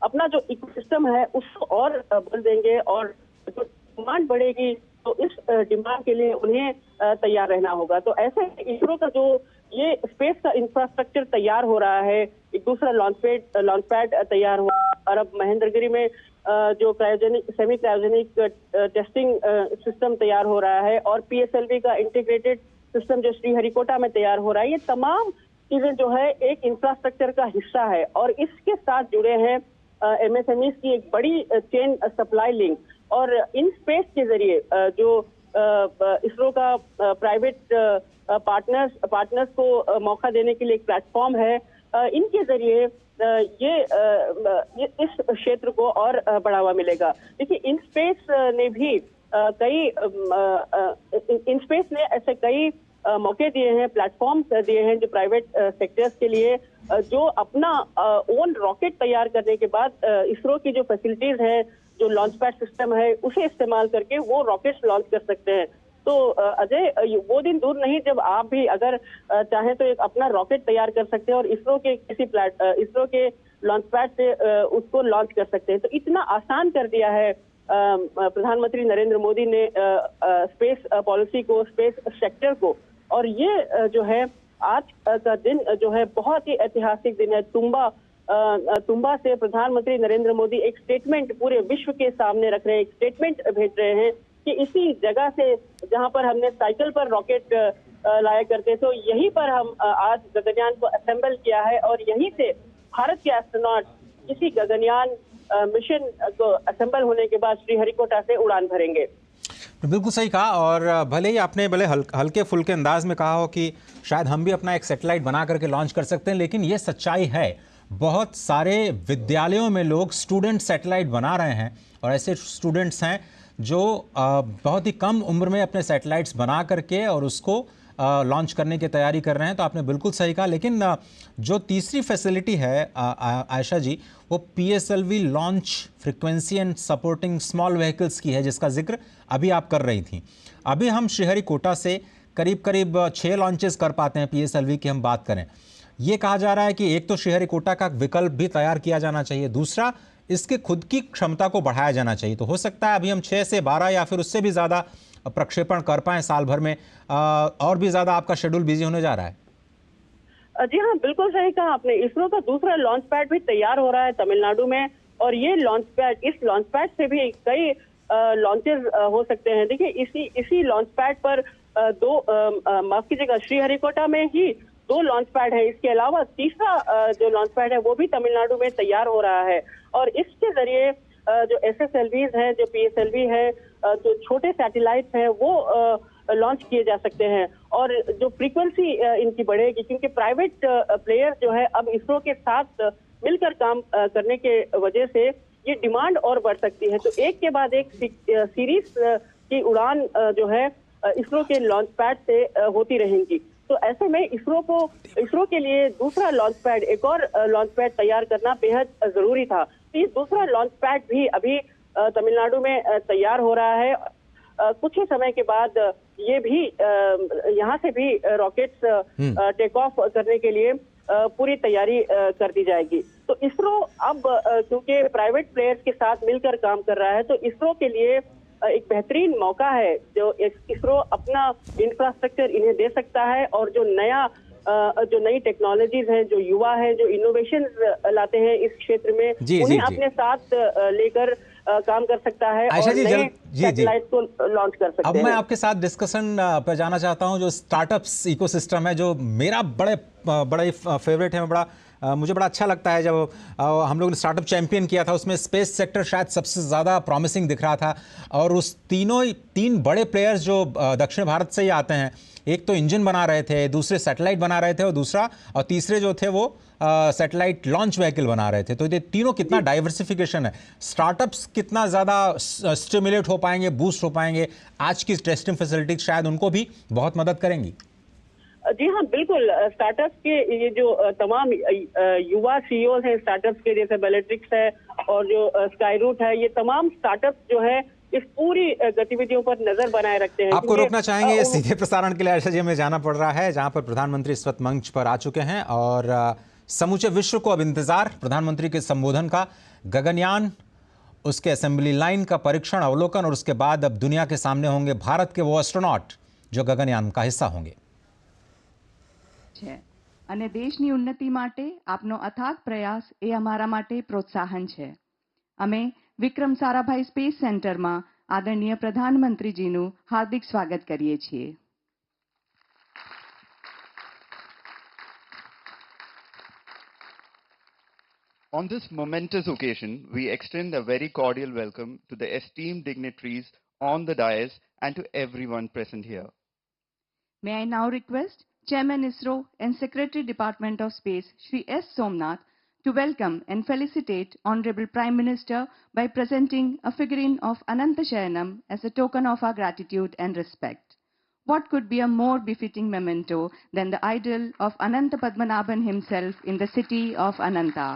अपना जो इकोसिस्टम है उसको और बल देंगे और जो डिमांड बढ़ेगी तो इस डिमांड के लिए उन्हें तैयार रहना होगा। तो ऐसे इसरो का जो ये स्पेस का इंफ्रास्ट्रक्चर तैयार हो रहा है, एक दूसरा लॉन्च पैड तैयार हो, अरब महेंद्रगिरी में जो सेमी क्रायोजेनिक टेस्टिंग सिस्टम तैयार हो रहा है और पीएसएलवी का इंटीग्रेटेड सिस्टम जो श्रीहरिकोटा में तैयार हो रहा है, ये तमाम चीजें जो है एक इंफ्रास्ट्रक्चर का हिस्सा है और इसके साथ जुड़े हैं एमएसएमई की एक बड़ी चेन सप्लाई लिंक। और इन स्पेस के जरिए जो इसरो का प्राइवेट पार्टनर्स को मौका देने के लिए एक प्लेटफॉर्म है, इनके जरिए ये इस क्षेत्र को और बढ़ावा मिलेगा। देखिए, इन स्पेस ने ऐसे कई मौके दिए हैं, प्लेटफॉर्म्स दिए हैं जो प्राइवेट सेक्टर्स के लिए, जो अपना ओन रॉकेट तैयार करने के बाद इसरो की जो फैसिलिटीज हैं, जो लॉन्च पैड सिस्टम है, उसे इस्तेमाल करके वो रॉकेट्स लॉन्च कर सकते हैं। तो अजय, वो दिन दूर नहीं जब आप भी अगर चाहें तो एक अपना रॉकेट तैयार कर सकते हैं और इसरो के लॉन्च पैड से उसको लॉन्च कर सकते हैं। तो इतना आसान कर दिया है प्रधानमंत्री नरेंद्र मोदी ने स्पेस पॉलिसी को, स्पेस सेक्टर को। और ये जो है आज का दिन जो है बहुत ही ऐतिहासिक दिन है। तुम्बा से प्रधानमंत्री नरेंद्र मोदी एक स्टेटमेंट पूरे विश्व के सामने रख रहे हैं, एक स्टेटमेंट भेज रहे हैं कि इसी जगह से जहां पर हमने साइकिल पर रॉकेट लाया करते थे, यहीं पर हम आज गगनयान को असेंबल किया है और यहीं से भारत के एस्ट्रोनॉट इसी गगनयान मिशन को असेंबल होने के बाद श्रीहरिकोटा से उड़ान भरेंगे। बिल्कुल सही कहा। और भले ही आपने हल्के फुल्के अंदाज में कहा हो कि शायद हम भी अपना एक सैटेलाइट बना करके लॉन्च कर सकते हैं, लेकिन ये सच्चाई है, बहुत सारे विद्यालयों में लोग स्टूडेंट सैटेलाइट बना रहे हैं और ऐसे स्टूडेंट्स हैं जो बहुत ही कम उम्र में अपने सैटेलाइट्स बना करके और उसको लॉन्च करने की तैयारी कर रहे हैं। तो आपने बिल्कुल सही कहा। लेकिन जो तीसरी फैसिलिटी है आयशा जी, वो PSLV launch frequency and supporting small vehicles की है, जिसका जिक्र अभी आप कर रही थी। अभी हम श्रीहरिकोटा से करीब 6 लॉन्चेस कर पाते हैं पीएसएलवी की हम बात करें। ये कहा जा रहा है कि एक तो श्रीहरिकोटा का विकल्प भी तैयार किया जाना चाहिए, दूसरा इसके खुद की क्षमता को बढ़ाया जाना चाहिए। तो हो सकता है अभी हम 6 से 12 या फिर उससे भी ज़्यादा प्रक्षेपण कर पाएं साल भर में, और भी ज़्यादा आपका शेड्यूल बिजी होने जा रहा है। जी हाँ, बिल्कुल सही कहा आपने। इसरो का दूसरा लॉन्च पैड भी तैयार हो रहा है तमिलनाडु में और ये इस लॉन्च पैड से भी कई लॉन्चेस हो सकते हैं। देखिए, इसी लॉन्च पैड पर माफ कीजिएगा, श्रीहरिकोटा में ही 2 लॉन्च पैड है। इसके अलावा तीसरा जो लॉन्च पैड है वो भी तमिलनाडु में तैयार हो रहा है और इसके जरिए जो एसएसएलवीज हैं, जो पीएसएलवी है, जो छोटे सैटेलाइट्स हैं, वो लॉन्च किए जा सकते हैं और जो फ्रीक्वेंसी इनकी बढ़ेगी, क्योंकि प्राइवेट प्लेयर जो है अब इसरो के साथ मिलकर काम करने के वजह से ये डिमांड और बढ़ सकती है। तो एक के बाद एक सीरीज की उड़ान जो है इसरो के लॉन्च पैड से होती रहेंगी। तो ऐसे में इसरो के लिए दूसरा लॉन्च पैड, एक और लॉन्च पैड तैयार करना बेहद जरूरी था। तो ये दूसरा लॉन्च पैड भी अभी तमिलनाडु में तैयार हो रहा है। कुछ ही समय के बाद ये भी यहाँ से भी रॉकेट्स टेक ऑफ करने के लिए पूरी तैयारी कर दी जाएगी। तो इसरो अब क्योंकि प्राइवेट प्लेयर्स के साथ मिलकर काम कर रहा है, तो इसरो के लिए एक बेहतरीन मौका है जो इसरो अपना इंफ्रास्ट्रक्चर इन्हें दे सकता है और जो नई टेक्नोलॉजीज हैं, जो युवा हैं, जो इनोवेशन लाते हैं इस क्षेत्र में, उन्हें अपने साथ लेकर काम कर सकता है और नए सैटेलाइट को लॉन्च कर सकते हैं। अब मैं आपके साथ डिस्कशन पर जाना चाहता हूं, जो स्टार्टअप्स इकोसिस्टम है, जो मेरा बड़ा फेवरेट है, मुझे बड़ा अच्छा लगता है। जब हम लोग ने स्टार्टअप चैंपियन किया था, उसमें स्पेस सेक्टर शायद सबसे ज़्यादा प्रॉमिसिंग दिख रहा था। और उस तीन बड़े प्लेयर्स जो दक्षिण भारत से ही आते हैं, एक तो इंजन बना रहे थे, दूसरे सैटेलाइट बना रहे थे और तीसरे जो थे वो सैटेलाइट लॉन्च व्हीकल बना रहे थे। तो ये तीनों कितना डाइवर्सिफिकेशन है, स्टार्टअप्स कितना ज़्यादा स्टिमुलेट हो पाएंगे, बूस्ट हो पाएंगे। आज की टेस्टिंग फैसिलिटी शायद उनको भी बहुत मदद करेंगी। जी हाँ, बिल्कुल। स्टार्टअप्स के ये जो तमाम युवा सीईओ हैं स्टार्टअप्स के, जैसे बेलेट्रिक्स है और जो स्काईरूट है, ये तमाम स्टार्टअप्स जो है इस पूरी गतिविधियों पर नजर बनाए रखते हैं। आपको रोकना चाहेंगे, सीधे प्रसारण के लिए आरजे में जाना पड़ रहा है, जहां पर प्रधानमंत्री इस वक्त मंच पर आ चुके हैं और समूचे विश्व को अब इंतजार प्रधानमंत्री के संबोधन का। गगनयान, उसके असेंबली लाइन का परीक्षण, अवलोकन, और उसके बाद अब दुनिया के सामने होंगे भारत के वो एस्ट्रोनॉट जो गगनयान का हिस्सा होंगे। અને દેશની ઉન્નતિ માટે આપનો અથાગ પ્રયાસ એ અમારા માટે પ્રોત્સાહન છે। અમે વિક્રમ સારાભાઈ સ્પેસ સેન્ટરમાં આદરણીય પ્રધાનમંત્રીજીનું હાર્દિક સ્વાગત કરીએ છીએ। On this momentous occasion, we extend a very cordial welcome to the esteemed dignitaries on the dais and to everyone present here. May I now request Chairman ISRO and Secretary Department of Space, Shri S. Somnath, to welcome and felicitate Honorable Prime Minister by presenting a figurine of Ananta Shayanam as a token of our gratitude and respect. What could be a more befitting memento than the idol of Ananta Padmanabhan himself in the city of Ananta?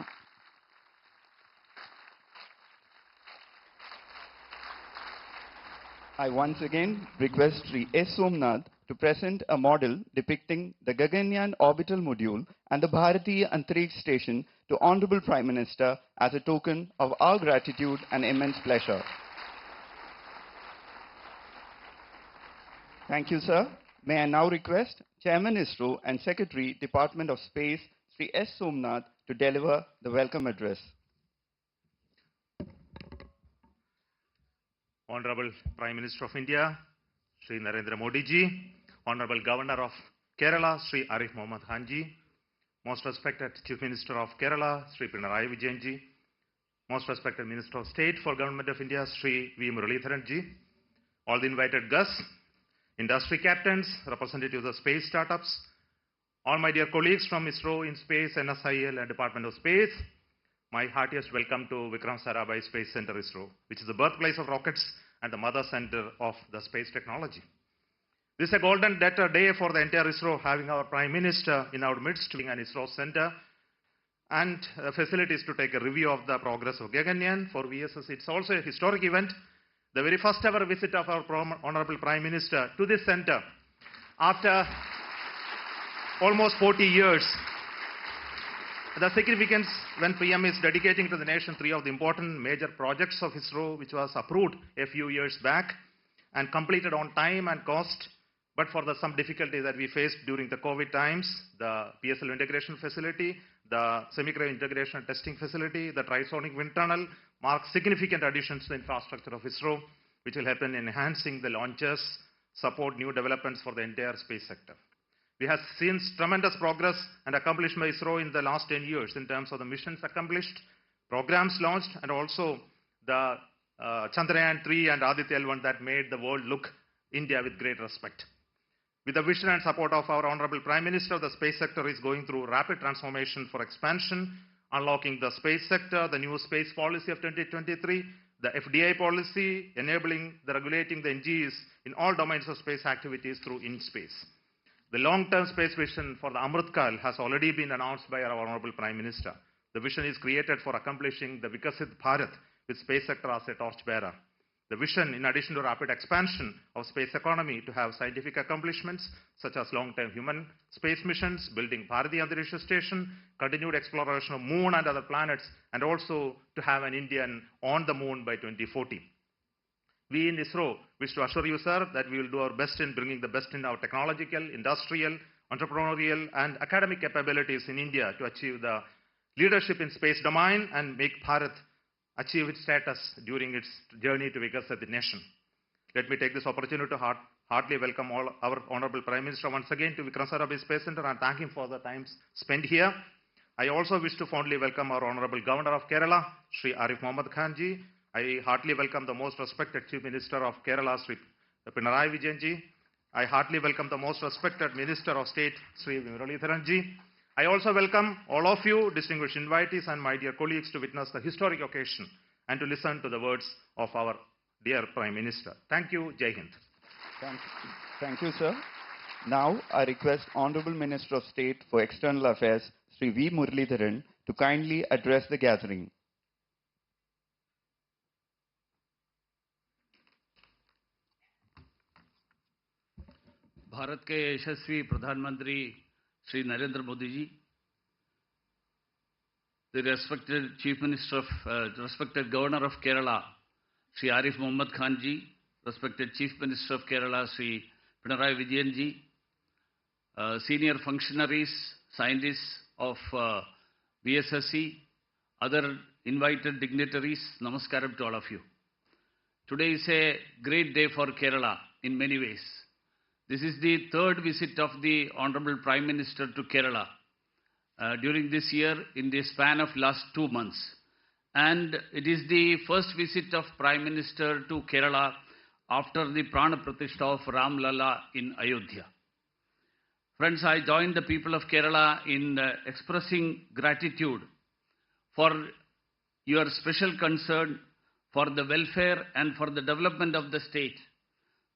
I once again request Shri S. Somnath to present a model depicting the Gaganyaan orbital module and the Bharatiya Antariksh Station to Honorable Prime Minister as a token of our gratitude and immense pleasure. Thank you, sir. May I now request Chairman ISRO and Secretary Department of Space, Shri S. Somnath, to deliver the welcome address. Honorable Prime Minister of India, Shri Narendra Modi ji, Honorable Governor of Kerala, Shri Arif Mohammad Khan ji, Most respected Chief Minister of Kerala, Shri Pinarayi Vijayan ji, Most respected Minister of State for Government of India, Shri V. Muralidharan ji, all the invited guests, industry captains, representatives of space startups, all my dear colleagues from ISRO in Space, NSIL and Department of Space, my heartiest welcome to Vikram Sarabhai Space Center ISRO, which is the birthplace of rockets and the mother center of the space technology. This is a golden day for the entire ISRO, having our Prime Minister in our midst, being an ISRO center, and facilities to take a review of the progress of Gaganyaan. For VSS, it's also a historic event, the very first ever visit of our Honorable Prime Minister to this center after almost 40 years. The significance when PM is dedicating to the nation 3 of the important major projects of ISRO, which was approved a few years back and completed on time and cost, but for some difficulties that we faced during the COVID times, the PSL integration facility, the semi-cryo integration and testing facility, the trisonic wind tunnel mark significant additions to the infrastructure of ISRO, which will help in enhancing the launches, support new developments for the entire space sector. We have seen tremendous progress and accomplishment by ISRO in the last 10 years in terms of the missions accomplished, programs launched, and also the Chandrayaan 3 and Aditya L1 that made the world look India with great respect. With the vision and support of our Honorable Prime Minister, the space sector is going through rapid transformation for expansion, unlocking the space sector, the new space policy of 2023, the FDI policy, enabling the regulating the NGEs in all domains of space activities through InSpace. The long-term space vision for the Amrit Kal has already been announced by our Honorable Prime Minister. The vision is created for accomplishing the Vikasit Bharat with space sector as a torchbearer. The vision, in addition to rapid expansion of space economy, to have scientific accomplishments such as long-term human space missions, building Bharati Antariksha Station, continued exploration of Moon and other planets, and also to have an Indian on the Moon by 2040. We in ISRO wish to assure you, sir, that we will do our best in bringing the best in our technological, industrial, entrepreneurial, and academic capabilities in India to achieve the leadership in space domain and make Bharat achieve its status during its journey to Vikasit the nation. Let me take this opportunity to heartily welcome all our Honorable Prime Minister once again to Vikram Sarabhai Space Center and thank him for the time spent here. I also wish to fondly welcome our Honorable Governor of Kerala, Sri Arif Mohammad Khan ji. I heartily welcome the most respected Chief Minister of Kerala, Sri Pinarayi Vijayan ji. I heartily welcome the most respected Minister of State, Sri Muralidharan ji. I also welcome all of you, distinguished invitees and my dear colleagues, to witness the historic occasion and to listen to the words of our dear Prime Minister. Thank you. Jai Hind. Thank you, sir. Now, I request Honorable Minister of State for External Affairs, Sri V. Muralidharan, to kindly address the gathering. Bharat के यशस्वी प्रधानमंत्री Shri Narendra Modi ji, the respected Chief Minister of, respected Governor of Kerala, Sri Arif Mohammad Khan ji, respected Chief Minister of Kerala, Sri Pinarayi Vijayan ji, senior functionaries, scientists of VSSC, other invited dignitaries, namaskaram to all of you. Today is a great day for Kerala in many ways. This is the third visit of the Honorable Prime Minister to Kerala during this year in the span of last 2 months. And it is the first visit of Prime Minister to Kerala after the Prana Pratishtha of Ram Lalla in Ayodhya. Friends, I join the people of Kerala in expressing gratitude for your special concern for the welfare and for the development of the state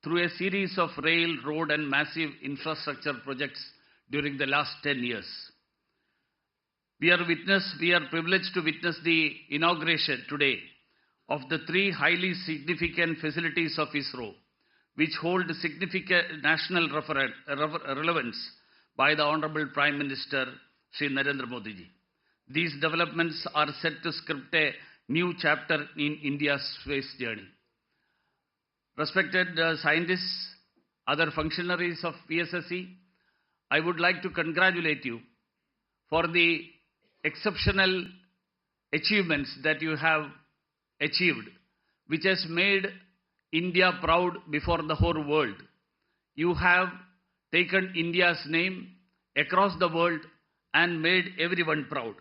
through a series of rail, road and massive infrastructure projects during the last 10 years. We are privileged to witness the inauguration today of the 3 highly significant facilities of ISRO, which hold significant national relevance by the Honorable Prime Minister Sri Narendra Modi ji. These developments are set to script a new chapter in India's space journey. Respected scientists, other functionaries of PSSC, I would like to congratulate you for the exceptional achievements that you have achieved, which has made India proud before the whole world. You have taken India's name across the world and made everyone proud.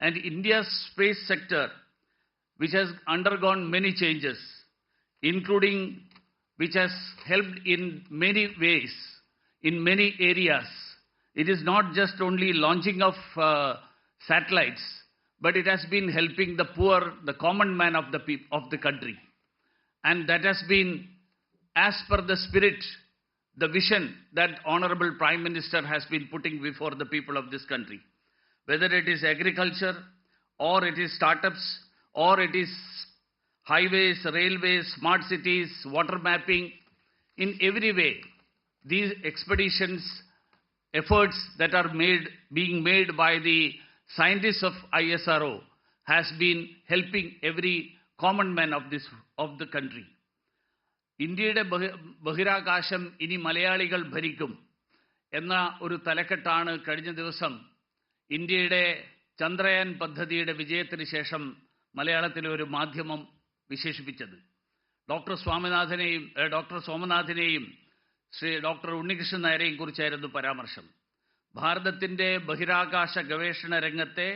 And India's space sector, which has undergone many changes, including which has helped in many ways, in many areas. It is not just only launching of satellites, but it has been helping the poor, the common man of the country. And that has been as per the spirit, the vision that Honorable Prime Minister has been putting before the people of this country. Whether it is agriculture, or it is startups, or it is highways, railways, smart cities, water mapping, in every way, these expeditions, efforts that are being made by the scientists of ISRO has been helping every common man of the country. ഇന്ത്യയുടെ ബഹിരാകാശം ഇനി മലയാളികൾ ഭരിക്കും എന്ന ഒരു തലക്കെട്ടാണ് കഴിഞ്ഞ ദിവസം ഇന്ത്യയുടെ ചന്ദ്രയാൻ പദ്ധതിയുടെ വിജയത്തിന് ശേഷം മലയാളത്തിലെ ഒരു മാധ്യമം വിശേഷിപ്പിച്ചത്. ഡോക്ടർ സോമനാഥിനെയും ശ്രീ ഡോക്ടർ ഉണ്ണികൃഷ്ണൻ നായരെയും കുറിച്ചായിരുന്നു പരാമർശം. ഭാരതത്തിൻ്റെ ബഹിരാകാശ ഗവേഷണ രംഗത്തെ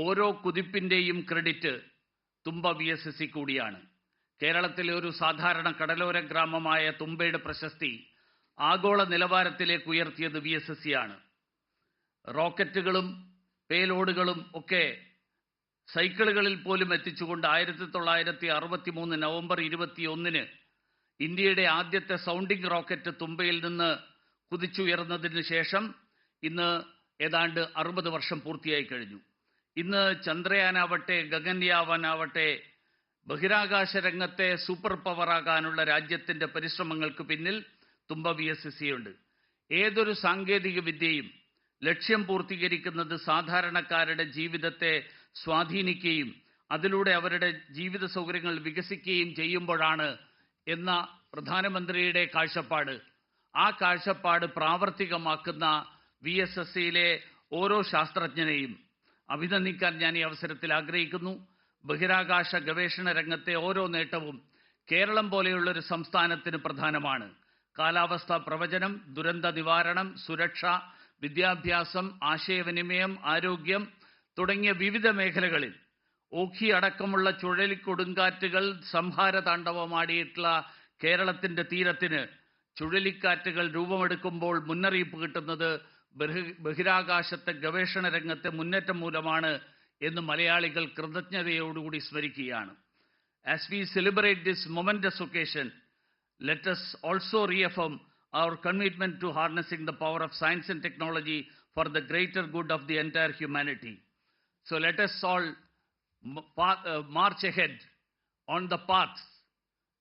ഓരോ കുതിപ്പിൻ്റെയും ക്രെഡിറ്റ് തുമ്പ VSSC കൂടിയാണ്. കേരളത്തിലെ ഒരു സാധാരണ കടലോര ഗ്രാമമായ തുമ്പയുടെ പ്രശസ്തി ആഗോള നിലവാരത്തിലേക്ക് ഉയർത്തിയത് VSSC ആണ്. റോക്കറ്റുകളും പേലോഡുകളും ഒക്കെ സൈക്കിളുകളിൽ പോലും എത്തിച്ചുകൊണ്ട് 1963 നവംബർ 21 ഇന്ത്യയുടെ ആദ്യത്തെ സൗണ്ടിംഗ് റോക്കറ്റ് തുമ്പയിൽ നിന്ന് കുതിച്ചുയർന്നതിന് ശേഷം ഇന്ന് ഏതാണ്ട് 60 വർഷം പൂർത്തിയായി കഴിഞ്ഞു. ഇന്ന് ചന്ദ്രയാനാവട്ടെ ഗഗൻയാനാവട്ടെ ബഹിരാകാശ രംഗത്തെ സൂപ്പർ പവറാകാനുള്ള രാജ്യത്തിൻ്റെ പരിശ്രമങ്ങൾക്ക് പിന്നിൽ തുമ്പ VSSC ഉണ്ട്. ഏതൊരു സാങ്കേതിക വിദ്യയും ലക്ഷ്യം പൂർത്തീകരിക്കുന്നത് സാധാരണക്കാരുടെ ജീവിതത്തെ സ്വാധീനിക്കുകയും അതിലൂടെ അവരുടെ ജീവിത സൗകര്യങ്ങൾ വികസിക്കുകയും ചെയ്യുമ്പോഴാണ് എന്ന പ്രധാനമന്ത്രിയുടെ കാഴ്ചപ്പാട്. ആ കാഴ്ചപ്പാട് പ്രാവർത്തികമാക്കുന്ന VSSCയിലെ ഓരോ ശാസ്ത്രജ്ഞനെയും അഭിനന്ദിക്കാൻ ഞാൻ ഈ അവസരത്തിൽ ആഗ്രഹിക്കുന്നു. ബഹിരാകാശ ഗവേഷണ രംഗത്തെ ഓരോ നേട്ടവും കേരളം പോലെയുള്ളൊരു സംസ്ഥാനത്തിന് പ്രധാനമാണ്. കാലാവസ്ഥാ പ്രവചനം, ദുരന്ത നിവാരണം, സുരക്ഷ, വിദ്യാഭ്യാസം, ആശയവിനിമയം, ആരോഗ്യം തുടങ്ങിയ വിവിധ മേഖലകളിൽ ഓഖി അടക്കമുള്ള ചുഴലിക്കൊടുങ്കാറ്റുകൾ സംഹാരതാണ്ഡവമാടിയിട്ടുള്ള കേരളത്തിൻ്റെ തീരത്തിന് ചുഴലിക്കാറ്റുകൾ രൂപമെടുക്കുമ്പോൾ മുന്നറിയിപ്പ് കിട്ടുന്നത് ബഹിരാകാശത്തെ ഗവേഷണ രംഗത്തെ മുന്നേറ്റം മൂലമാണ് എന്ന് മലയാളികൾ കൃതജ്ഞതയോടുകൂടി സ്മരിക്കുകയാണ്. As we celebrate this momentous occasion, let us also reaffirm our commitment to harnessing the power of science and technology for the greater good of the entire humanity. So let us all march ahead on the path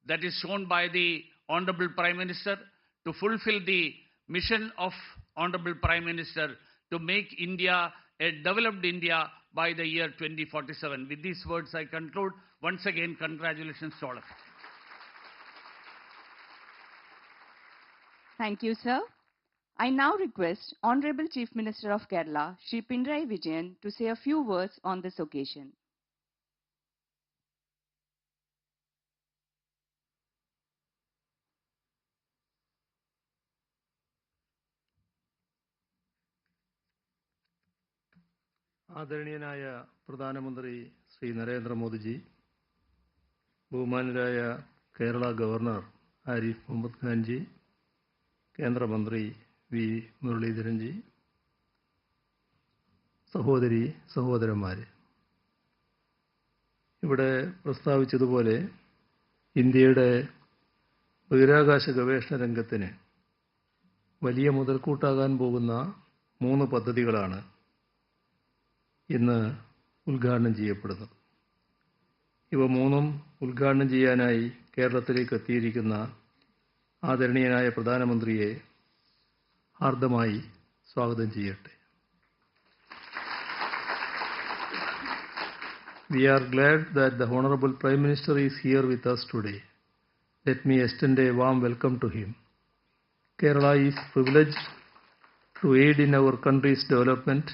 that is shown by the Honorable Prime Minister to fulfill the mission of Honorable Prime Minister to make India a developed India by the year 2047. With these words, I conclude. Once again, congratulations to all of you. Thank you, sir. I now request Honorable Chief Minister of Kerala, Shri Pinarayi Vijayan, to say a few words on this occasion. ആദരണീയനായ പ്രധാനമന്ത്രി ശ്രീ നരേന്ദ്രമോദിജി, ബഹുമാനരായ Kerala governor Arif Muhammad Khan ji, കേന്ദ്രമന്ത്രി V Muraleedharan ji, സഹോദരി സഹോദരന്മാരെ, ഇവിടെ പ്രസ്താവിച്ചതുപോലെ ഇന്ത്യയുടെ ബഹിരാകാശ ഗവേഷണ രംഗത്തിന് വലിയ മുതൽക്കൂട്ടാകാൻ പോകുന്ന 3 പദ്ധതികളാണ് ഇന്ന് ഉദ്ഘാടനം ചെയ്യപ്പെടുന്നത്. ഇവ 3ഉം ഉദ്ഘാടനം ചെയ്യാനായി കേരളത്തിലേക്ക് എത്തിയിരിക്കുന്ന ആദരണീയനായ പ്രധാനമന്ത്രിയെ ഹാർദമായി സ്വാഗതം ചെയ്യട്ടെ. We are glad that the Honorable Prime Minister is here with us today. Let me extend a warm welcome to him. Kerala is privileged to aid in our country's development,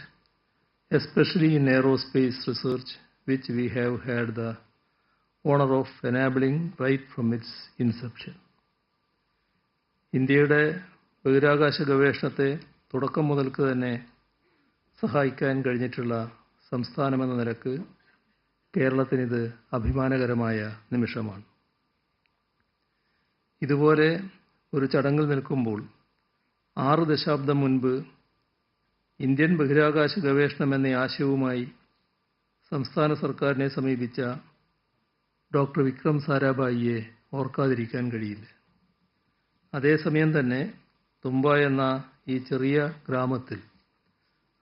especially in aerospace research, which we have had the honor of enabling right from its inception. ഇന്ത്യയുടെ ബഹിരാകാശ ഗവേഷണത്തെ തുടക്കം മുതൽക്ക് തന്നെ സഹായിക്കാൻ കഴിഞ്ഞിട്ടുള്ള സംസ്ഥാനമെന്ന നിലക്ക് കേരളത്തിനിത് അഭിമാനകരമായ നിമിഷമാണ്. ഇതുപോലെ ഒരു ചടങ്ങിൽ നിൽക്കുമ്പോൾ 6 ദശാബ്ദം മുൻപ് ഇന്ത്യൻ ബഹിരാകാശ ഗവേഷണം എന്ന ആശയവുമായി സംസ്ഥാന സർക്കാരിനെ സമീപിച്ച ഡോക്ടർ വിക്രം സാരാഭായിയെ ഓർക്കാതിരിക്കാൻ കഴിയില്ല. അതേസമയം തന്നെ തുമ്പ എന്ന ഈ ചെറിയ ഗ്രാമത്തിൽ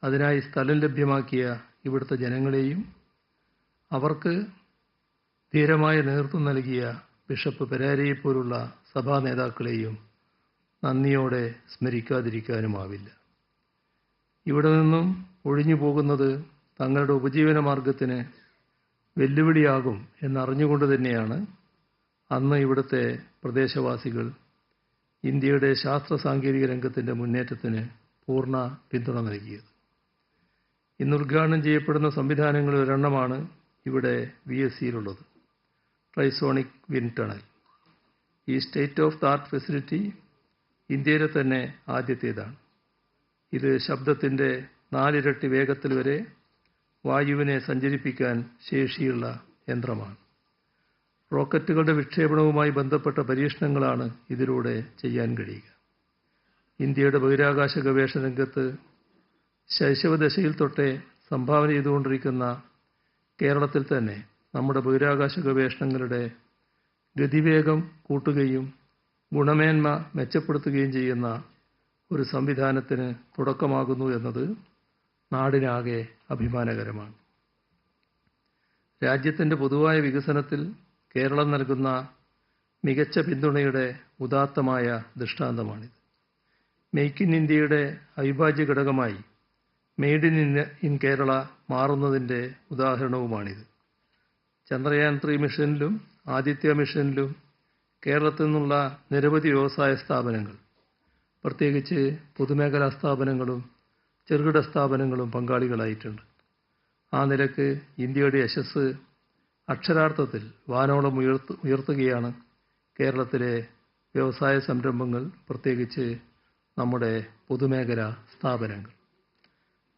അതിനായി സ്ഥലം ലഭ്യമാക്കിയ ഇവിടുത്തെ ജനങ്ങളെയും അവർക്ക് ധീരമായ നേതൃത്വം നൽകിയ ബിഷപ്പ് പെരാരയെപ്പോലുള്ള സഭാ നേതാക്കളെയും നന്ദിയോടെ സ്മരിക്കാതിരിക്കാനുമാവില്ല. ഇവിടെ നിന്നും ഒഴിഞ്ഞു പോകുന്നത് തങ്ങളുടെ ഉപജീവന മാർഗത്തിന് വെല്ലുവിളിയാകും എന്നറിഞ്ഞുകൊണ്ട് തന്നെയാണ് അന്ന് ഇവിടുത്തെ പ്രദേശവാസികൾ ഇന്ത്യയുടെ ശാസ്ത്ര സാങ്കേതിക രംഗത്തിൻ്റെ മുന്നേറ്റത്തിന് പൂർണ്ണ പിന്തുണ നൽകിയത്. ഇന്ന് ഉദ്ഘാടനം ചെയ്യപ്പെടുന്ന സംവിധാനങ്ങളിൽ ഒരെണ്ണമാണ് ഇവിടെ VSCയിലുള്ളത്, ട്രൈസോണിക് വിൻഡ് ടണൽ. ഈ state of the art facility ഇന്ത്യയിലെ തന്നെ ആദ്യത്തേതാണ്. ഇത് ശബ്ദത്തിൻ്റെ 4 ഇരട്ടി വേഗത്തിൽ വരെ വായുവിനെ സഞ്ചരിപ്പിക്കാൻ ശേഷിയുള്ള യന്ത്രമാണ്. റോക്കറ്റുകളുടെ വിക്ഷേപണവുമായി ബന്ധപ്പെട്ട പരീക്ഷണങ്ങളാണ് ഇതിലൂടെ ചെയ്യാൻ കഴിയുക. ഇന്ത്യയുടെ ബഹിരാകാശ ഗവേഷണ രംഗത്ത് ശൈശവദശയിൽ തൊട്ടേ സംഭാവന ചെയ്തുകൊണ്ടിരിക്കുന്ന കേരളത്തിൽ തന്നെ നമ്മുടെ ബഹിരാകാശ ഗവേഷണങ്ങളുടെ ഗതിവേഗം കൂട്ടുകയും ഗുണമേന്മ മെച്ചപ്പെടുത്തുകയും ചെയ്യുന്ന ഒരു സംവിധാനത്തിന് തുടക്കമാകുന്നു എന്നത് നാടിനാകെ അഭിമാനകരമാണ്. രാജ്യത്തിൻ്റെ പൊതുവായ വികസനത്തിൽ കേരളം നൽകുന്ന മികച്ച പിന്തുണയുടെ ഉദാത്തമായ ദൃഷ്ടാന്തമാണിത്. മെയ്ക്ക് ഇൻ ഇന്ത്യയുടെ അവിഭാജ്യ ഘടകമായി മെയ്ഡ് ഇൻ കേരള മാറുന്നതിൻ്റെ ഉദാഹരണവുമാണിത്. ചന്ദ്രയാൻ 3 മിഷനിലും ആദിത്യ മിഷനിലും കേരളത്തിൽ നിന്നുള്ള നിരവധി വ്യവസായ സ്ഥാപനങ്ങൾ, പ്രത്യേകിച്ച് പൊതുമേഖലാ സ്ഥാപനങ്ങളും ചെറുകിട സ്ഥാപനങ്ങളും പങ്കാളികളായിട്ടുണ്ട്. ആ നിലക്ക് ഇന്ത്യയുടെ യശസ് അക്ഷരാർത്ഥത്തിൽ വാനോളം ഉയർത്തുകയാണ് കേരളത്തിലെ വ്യവസായ സംരംഭങ്ങൾ, പ്രത്യേകിച്ച് നമ്മുടെ പൊതുമേഖലാ സ്ഥാപനങ്ങൾ.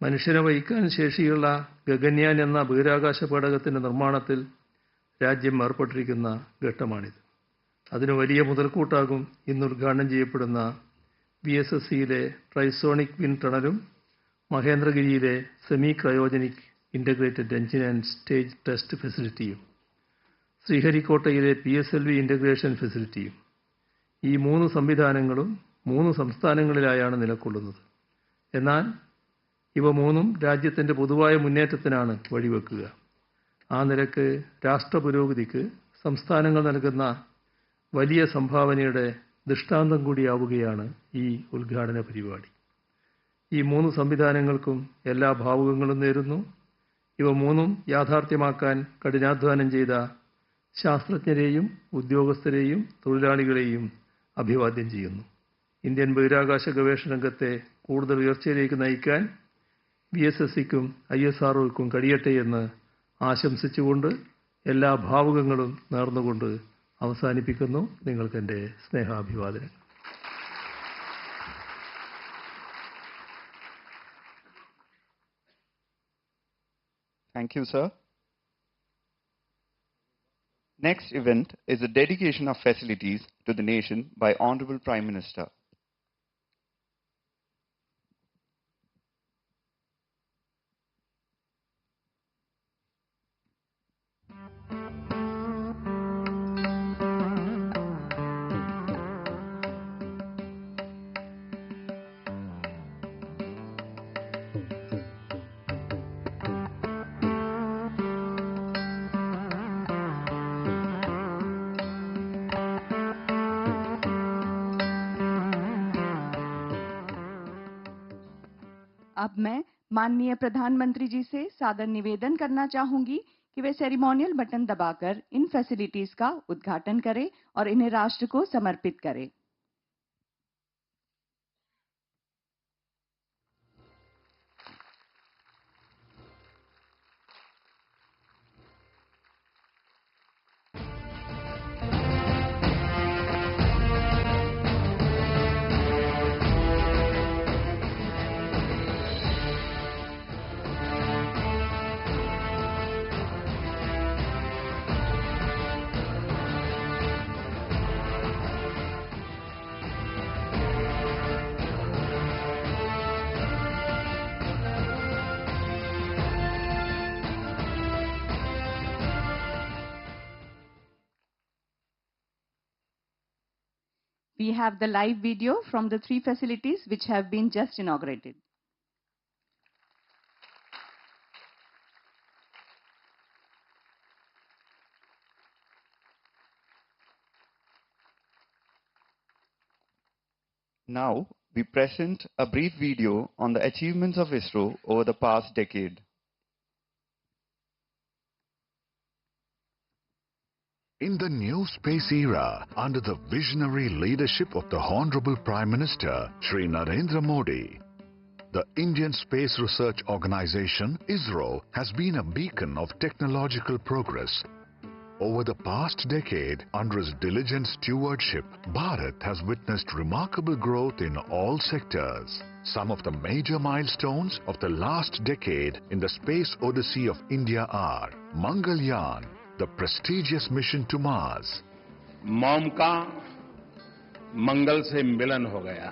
മനുഷ്യനെ വഹിക്കാൻ ശേഷിയുള്ള ഗഗൻയാൻ എന്ന ബഹിരാകാശ പേടകത്തിൻ്റെ നിർമ്മാണത്തിൽ രാജ്യം ഏർപ്പെട്ടിരിക്കുന്ന ഘട്ടമാണിത്. അതിന് വലിയ മുതൽക്കൂട്ടാകും ഇന്ന് ഉദ്ഘാടനം ചെയ്യപ്പെടുന്ന VSSCയിലെ ട്രൈസോണിക് വിൻഡ് ടണലും മഹേന്ദ്രഗിരിയിലെ semi cryogenic integrated engine and stage test ഫെസിലിറ്റിയും ശ്രീഹരിക്കോട്ടയിലെ PSLV ഇൻ്റഗ്രേഷൻ ഫെസിലിറ്റിയും. ഈ 3 സംവിധാനങ്ങളും 3 സംസ്ഥാനങ്ങളിലായാണ് നിലകൊള്ളുന്നത്. എന്നാൽ ഇവ 3ഉം രാജ്യത്തിൻ്റെ പൊതുവായ മുന്നേറ്റത്തിനാണ് വഴിവെക്കുക. ആ നിലക്ക് രാഷ്ട്ര പുരോഗതിക്ക് സംസ്ഥാനങ്ങൾ നൽകുന്ന വലിയ സംഭാവനയുടെ ദൃഷ്ടാന്തം കൂടിയാവുകയാണ് ഈ ഉദ്ഘാടന പരിപാടി. ഈ 3 സംവിധാനങ്ങൾക്കും എല്ലാ ഭാവുകങ്ങളും നേരുന്നു. ഇവ 3ഉം യാഥാർത്ഥ്യമാക്കാൻ കഠിനാധ്വാനം ചെയ്ത ശാസ്ത്രജ്ഞരെയും ഉദ്യോഗസ്ഥരെയും തൊഴിലാളികളെയും അഭിവാദ്യം ചെയ്യുന്നു. ഇന്ത്യൻ ബഹിരാകാശ ഗവേഷണ രംഗത്തെ കൂടുതൽ ഉയർച്ചയിലേക്ക് നയിക്കാൻ VSSCക്കും ISROയ്ക്കും കഴിയട്ടെ എന്ന് ആശംസിച്ചുകൊണ്ട് എല്ലാ ഭാവുകങ്ങളും നേർന്നുകൊണ്ട് അവസാനിപ്പിക്കുന്നു. നിങ്ങൾക്കെൻ്റെ സ്നേഹാഭിവാദനങ്ങൾ. Thank you, sir. Next event is the dedication of facilities to the nation by Honorable Prime Minister. अब मैं माननीय प्रधानमंत्री जी से सादर निवेदन करना चाहूंगी कि वे सेरेमोनियल बटन दबाकर इन फैसिलिटीज का उद्घाटन करें और इन्हें राष्ट्र को समर्पित करें। We have the live video from the 3 facilities which have been just inaugurated. Now, we present a brief video on the achievements of ISRO over the past decade. In the new space era, under the visionary leadership of the Honorable Prime Minister, Shri Narendra Modi, the Indian Space Research Organization, ISRO, has been a beacon of technological progress. Over the past decade, under his diligent stewardship, Bharat has witnessed remarkable growth in all sectors. Some of the major milestones of the last decade in the space odyssey of India are Mangalyaan, the prestigious mission to Mars. Mom का मंगल से मिलन हो गया.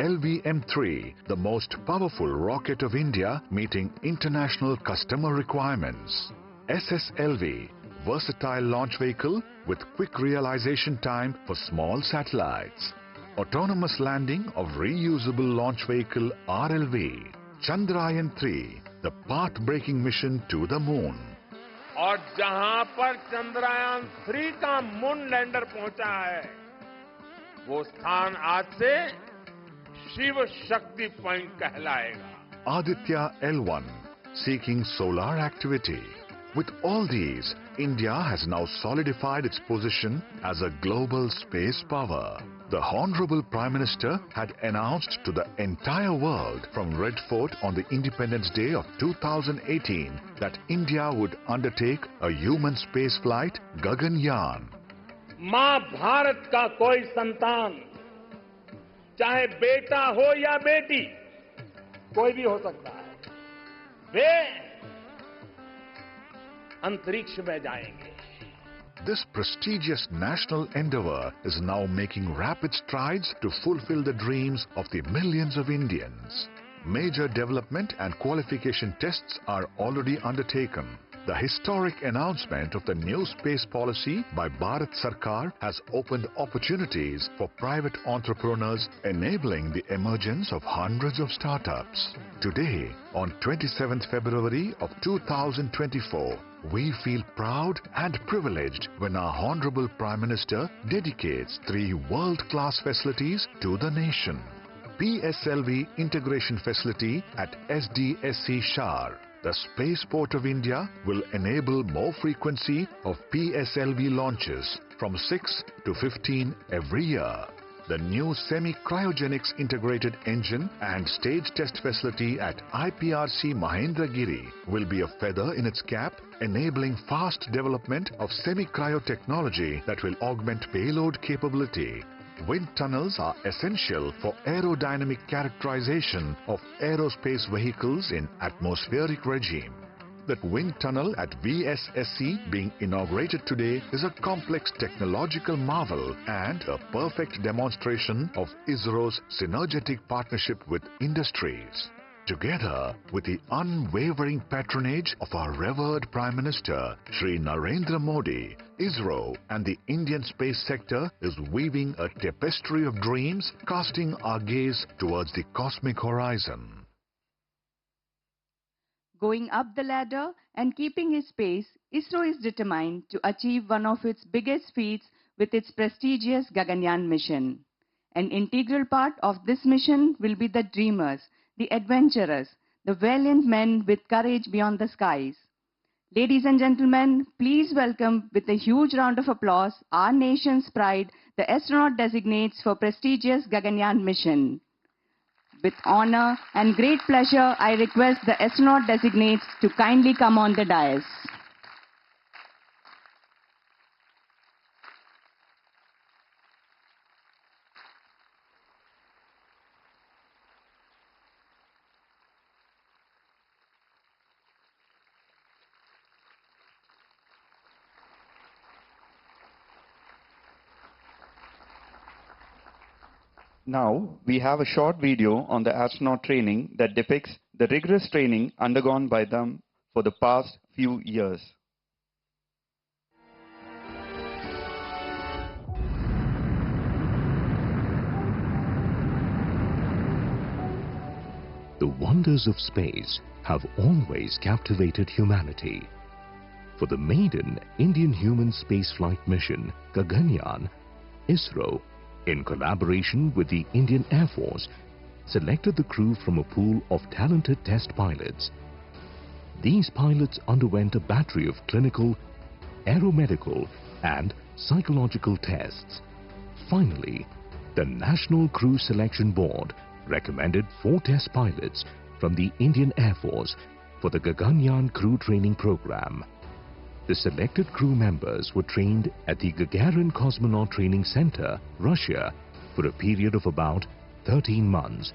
LVM-3, the most powerful rocket of India, meeting international customer requirements. SSLV, versatile launch vehicle with quick realization time for small satellites. Autonomous landing of reusable launch vehicle RLV. Chandrayaan-3, the path-breaking mission to the moon. और जहां पर चंद्रयान 3 का moon lander पहुंचा है, वो स्थान आज से शिव शक्ति पॉइंट कहलाएगा. Aditya L1, seeking solar activity. With all these, India has now solidified its position as a global space power. The Honorable Prime Minister had announced to the entire world from Red Fort on the Independence Day of 2018 that India would undertake a human space flight, Gaganyaan. मां भारत का कोई संतान, चाहे बेटा हो या बेटी, कोई भी हो सकता है, वे अंतरिक्ष में जाएंगे. This prestigious national endeavor is now making rapid strides to fulfill the dreams of the millions of Indians. Major development and qualification tests are already undertaken. The historic announcement of the new space policy by Bharat Sarkar has opened opportunities for private entrepreneurs, enabling the emergence of hundreds of startups. Today, on 27th February of 2024, we feel proud and privileged when our Honorable Prime Minister dedicates 3 world-class facilities to the nation. PSLV Integration Facility at SDSC Shar. The Spaceport of India will enable more frequency of PSLV launches from 6 to 15 every year. The new semi-cryogenics integrated engine and stage test facility at IPRC Mahendragiri will be a feather in its cap, enabling fast development of semi-cryo technology that will augment payload capability. Wind tunnels are essential for aerodynamic characterization of aerospace vehicles in atmospheric regime. That wind tunnel at VSSC being inaugurated today is a complex technological marvel and a perfect demonstration of ISRO's synergetic partnership with industries. Together with the unwavering patronage of our revered Prime Minister, Shri Narendra Modi, ISRO and the Indian space sector is weaving a tapestry of dreams, casting our gaze towards the cosmic horizon. Going up the ladder and keeping his pace, ISRO is determined to achieve one of its biggest feats with its prestigious Gaganyaan mission. An integral part of this mission will be the dreamers, the adventurers, the valiant men with courage beyond the skies. Ladies and gentlemen, please welcome with a huge round of applause our nation's pride, the astronaut designates for prestigious Gaganyaan mission. With honor and great pleasure, I request the astronaut designates to kindly come on the dais. Now, we have a short video on the astronaut training that depicts the rigorous training undergone by them for the past few years. The wonders of space have always captivated humanity. For the maiden Indian human spaceflight mission, Gaganyaan, ISRO, in collaboration with the Indian Air Force, selected the crew from a pool of talented test pilots. These pilots underwent a battery of clinical, aeromedical and psychological tests. Finally, the National Crew Selection Board recommended 4 test pilots from the Indian Air Force for the Gaganyaan crew training program. The selected crew members were trained at the Gagarin Cosmonaut Training Center, Russia, for a period of about 13 months.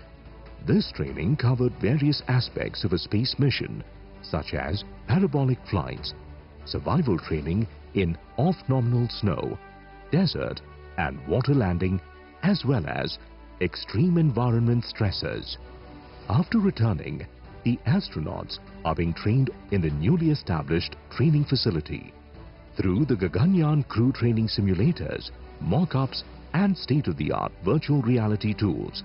This training covered various aspects of a space mission, such as parabolic flights, survival training in off-nominal snow, desert and water landing, as well as extreme environment stressors. After returning, the astronauts are being trained in the newly established training facility. Through the Gaganyaan crew training simulators, mock-ups and state-of-the-art virtual reality tools,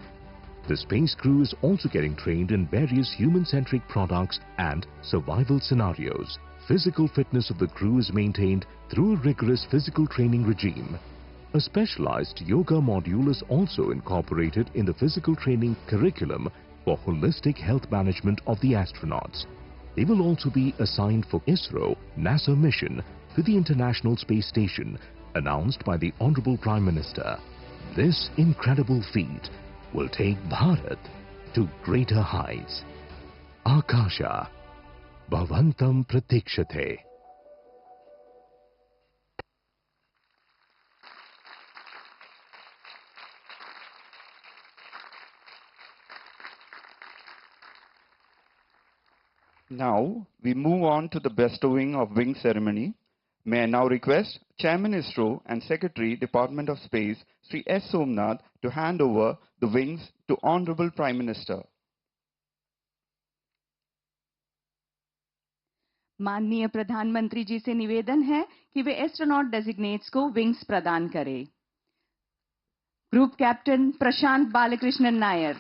the space crew is also getting trained in various human-centric products and survival scenarios. Physical fitness of the crew is maintained through a rigorous physical training regime. A specialized yoga module is also incorporated in the physical training curriculum for holistic health management of the astronauts. They will also be assigned for ISRO NASA mission to the International Space Station, announced by the Honorable Prime Minister. This incredible feat will take Bharat to greater heights. Akasha Bhavantam Pratikshate. Now, we move on to the bestowing of wing ceremony. May I now request Chairman ISRO and Secretary Department of Space, Sri S. Somnath, to hand over the wings to Honorable Prime Minister. माननीय प्रधानमंत्री जी से निवेदन है कि वे astronaut डेजिग्नेट्स को wings प्रदान करें। Group captain Prashant Balakrishnan Nair,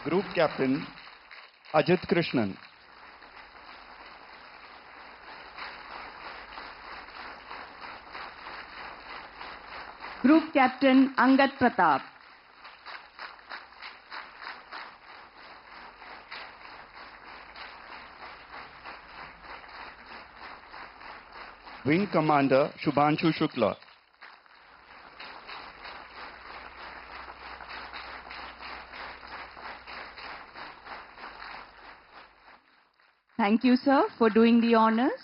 Group Captain Ajit Krishnan, group captain Angad Pratap, Wing Commander Shubhanshu Shukla, Thank you, sir, for doing the honors.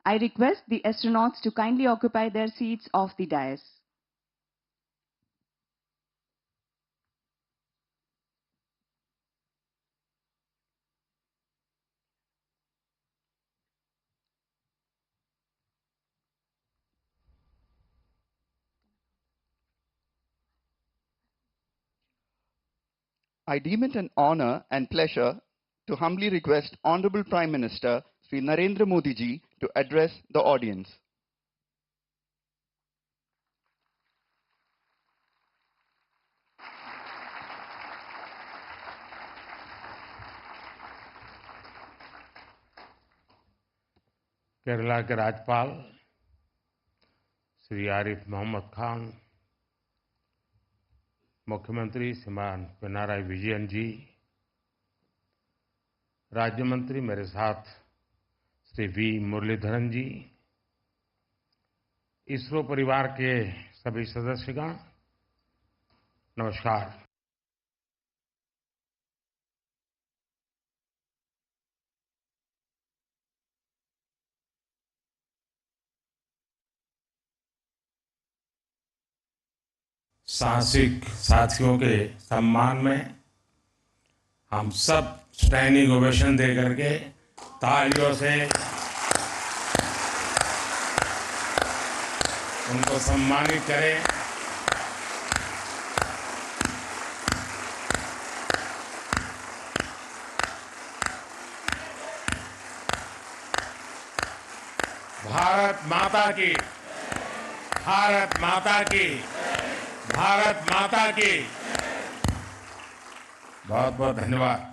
I request the astronauts to kindly occupy their seats off the dais. I deem it an honor and pleasure to humbly request Honorable Prime Minister Sri Narendra Modi ji to address the audience. Kerala के राज्यपाल श्री आरिफ मोहम्मद खान, मुख्यमंत्री श्रीमान पिनाराई विजयन जी, राज्य मंत्री मेरे साथ Shri we Muraleedharan जी, इसरो परिवार के सभी सदस्यगण, नमस्कार। साहसिक साथियों के सम्मान में हम सब स्टैंडिंग ओवेशन दे करके तालियों से उनको सम्मानित करें। भारत माता की, भारत माता की, भारत माता की। बहुत बहुत धन्यवाद।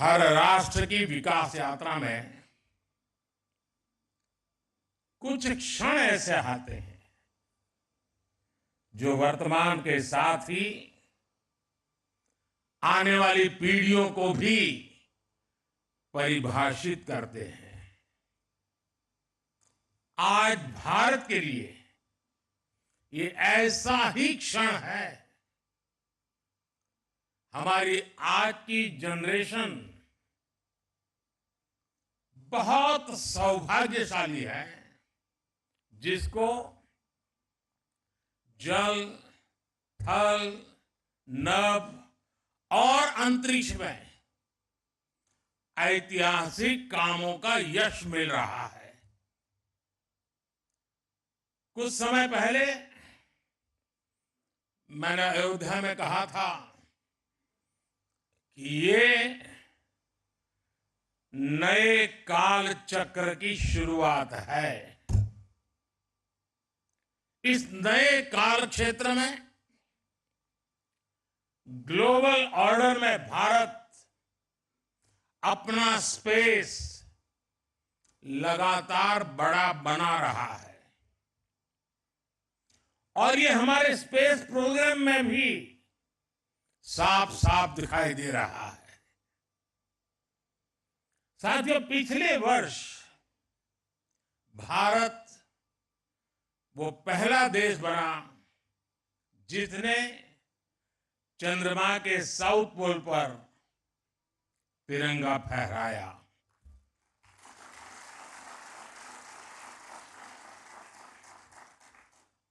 हर राष्ट्र की विकास यात्रा में कुछ क्षण ऐसे आते हैं जो वर्तमान के साथ ही आने वाली पीढ़ियों को भी परिभाषित करते हैं। आज भारत के लिए ये ऐसा ही क्षण है। हमारी आज की जनरेशन बहुत सौभाग्यशाली है जिसको जल, थल, नभ और अंतरिक्ष में ऐतिहासिक कामों का यश मिल रहा है। कुछ समय पहले मैंने अयोध्या में कहा था कि ये नए काल चक्र की शुरुआत है। इस नए काल क्षेत्र में ग्लोबल ऑर्डर में भारत अपना स्पेस लगातार बड़ा बना रहा है और ये हमारे स्पेस प्रोग्राम में भी साफ साफ दिखाई दे रहा है। साथियों, पिछले वर्ष भारत वो पहला देश बना जिसने चंद्रमा के साउथ पोल पर तिरंगा फहराया।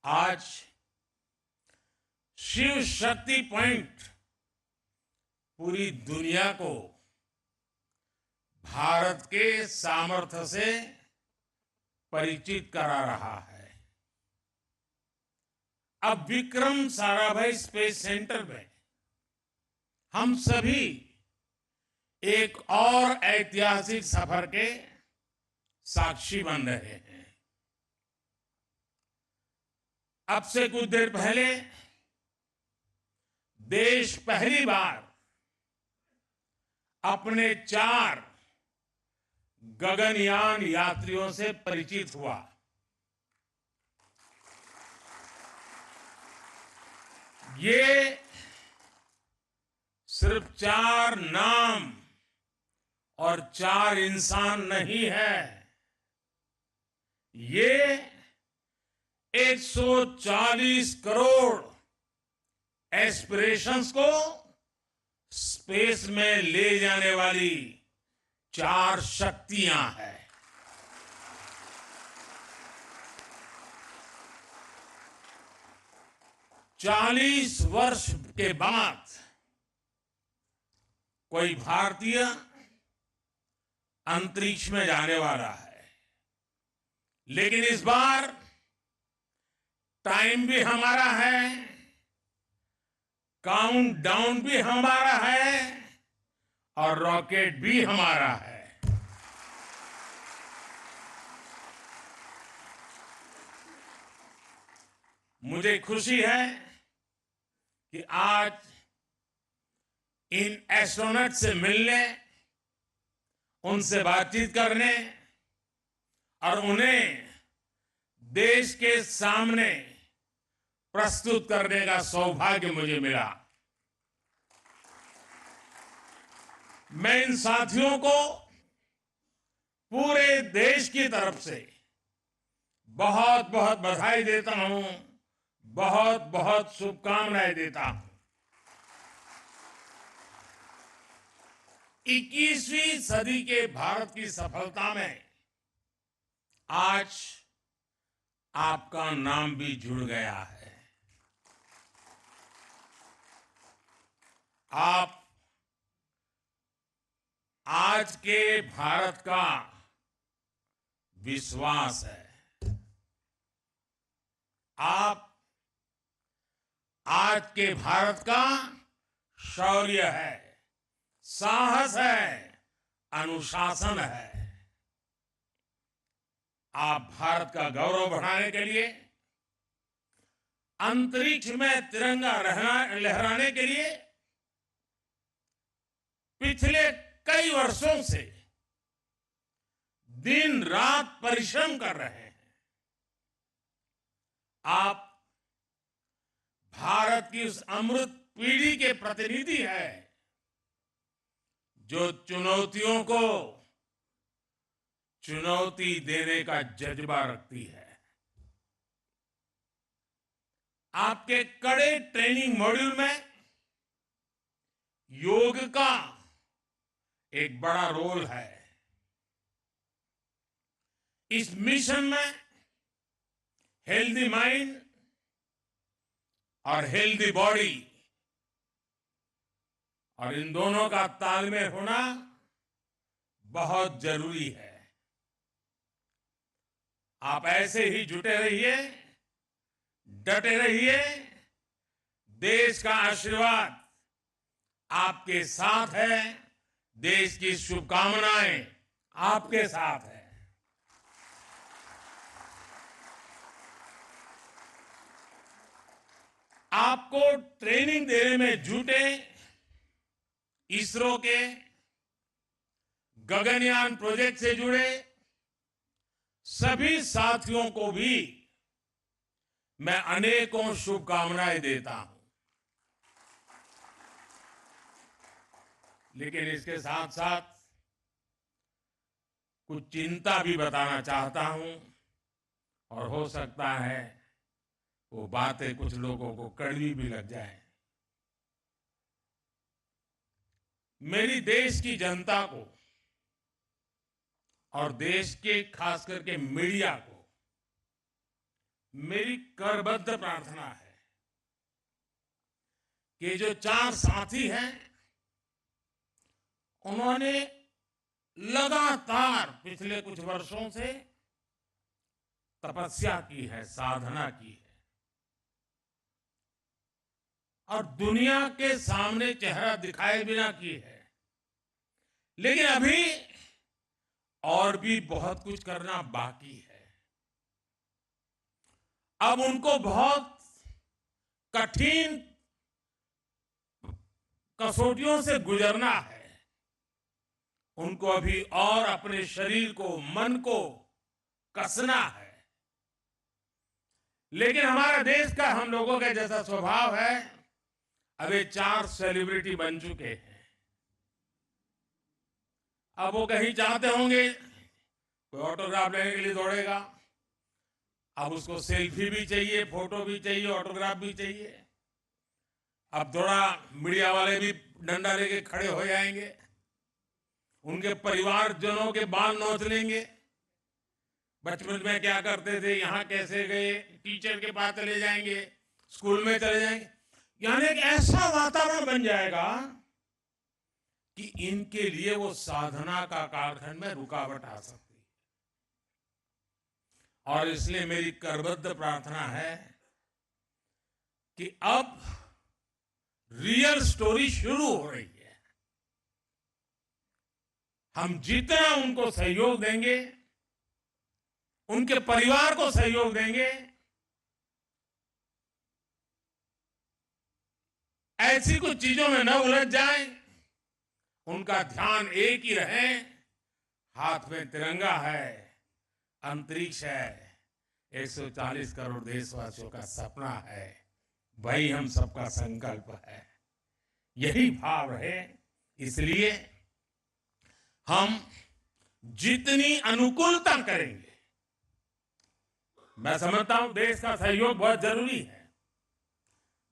आज शिव शक्ति पॉइंट पूरी दुनिया को भारत के सामर्थ्य से परिचित करा रहा है। अब विक्रम साराभाई स्पेस सेंटर में हम सभी एक और ऐतिहासिक सफर के साक्षी बन रहे हैं। अब से कुछ देर पहले देश पहली बार अपने 4 गगनयान यात्रियों से परिचित हुआ। ये सिर्फ 4 नाम और 4 इंसान नहीं है, ये 140 करोड़ एस्पिरेशंस को स्पेस में ले जाने वाली 4 शक्तियां हैं। चालीस वर्ष के बाद कोई भारतीय अंतरिक्ष में जाने वाला है, लेकिन इस बार टाइम भी हमारा है, काउंटडाउन भी हमारा है और रॉकेट भी हमारा है। मुझे खुशी है कि आज इन एस्ट्रोनॉट से मिलने, उनसे बातचीत करने और उन्हें देश के सामने प्रस्तुत करने का सौभाग्य मुझे मिला। मैं इन साथियों को पूरे देश की तरफ से बहुत बहुत बधाई देता हूं, बहुत बहुत शुभकामनाएं देता हूं। 21वीं सदी के भारत की सफलता में आज आपका नाम भी जुड़ गया है। आप आज के भारत का विश्वास है, आप आज के भारत का शौर्य है, साहस है, अनुशासन है। आप भारत का गौरव बढ़ाने के लिए, अंतरिक्ष में तिरंगा लहराने के लिए पिछले कई वर्षों से दिन रात परिश्रम कर रहे हैं। आप भारत की उस अमृत पीढ़ी के प्रतिनिधि हैं जो चुनौतियों को चुनौती देने का जज्बा रखती है। आपके कड़े ट्रेनिंग मॉड्यूल में योग का एक बड़ा रोल है। इस मिशन में हेल्दी माइंड और हेल्दी बॉडी, और इन दोनों का तालमेल होना बहुत जरूरी है। आप ऐसे ही जुटे रहिए, डटे रहिए। देश का आशीर्वाद आपके साथ है, देश की शुभकामनाएं आपके साथ है। आपको ट्रेनिंग देने में जुटे इसरो के गगनयान प्रोजेक्ट से जुड़े सभी साथियों को भी मैं अनेकों शुभकामनाएं देता हूं। लेकिन इसके साथ साथ कुछ चिंता भी बताना चाहता हूं, और हो सकता है वो बातें कुछ लोगों को कड़वी भी लग जाए। मेरी देश की जनता को और देश के खास करके मीडिया को मेरी करबद्ध प्रार्थना है कि जो 4 साथी हैं, उन्होंने लगातार पिछले कुछ वर्षों से तपस्या की है, साधना की है, और दुनिया के सामने चेहरा दिखाए बिना की है। लेकिन अभी और भी बहुत कुछ करना बाकी है। अब उनको बहुत कठिन कसौटियों से गुजरना है। उनको अभी और अपने शरीर को, मन को कसना है। लेकिन हमारा देश का, हम लोगों का जैसा स्वभाव है, अब ये 4 सेलिब्रिटी बन चुके हैं। अब वो कहीं चाहते होंगे, कोई ऑटोग्राफ लेने के लिए दौड़ेगा, अब उसको सेल्फी भी चाहिए, फोटो भी चाहिए, ऑटोग्राफ भी चाहिए। अब थोड़ा मीडिया वाले भी डंडा लेके खड़े हो जाएंगे, उनके परिवारजनों के बाल नोच लेंगे। बचपन में क्या करते थे, यहां कैसे गए, टीचर के पास चले जाएंगे, स्कूल में चले जाएंगे। यानी एक ऐसा वातावरण बन जाएगा कि इनके लिए वो साधना का कालखंड में रुकावट आ सकती है। और इसलिए मेरी करबद्ध प्रार्थना है कि अब रियल स्टोरी शुरू हो रही है। हम जितना उनको सहयोग देंगे, उनके परिवार को सहयोग देंगे, ऐसी कुछ चीजों में न उलझ जाए, उनका ध्यान एक ही रहे, हाथ में तिरंगा है, अंतरिक्ष है, 140 करोड़ देशवासियों का सपना है, वही हम सबका संकल्प है। यही भाव रहे। इसलिए हम जितनी अनुकूलता करेंगे, मैं समझता हूं देश का सहयोग बहुत जरूरी है,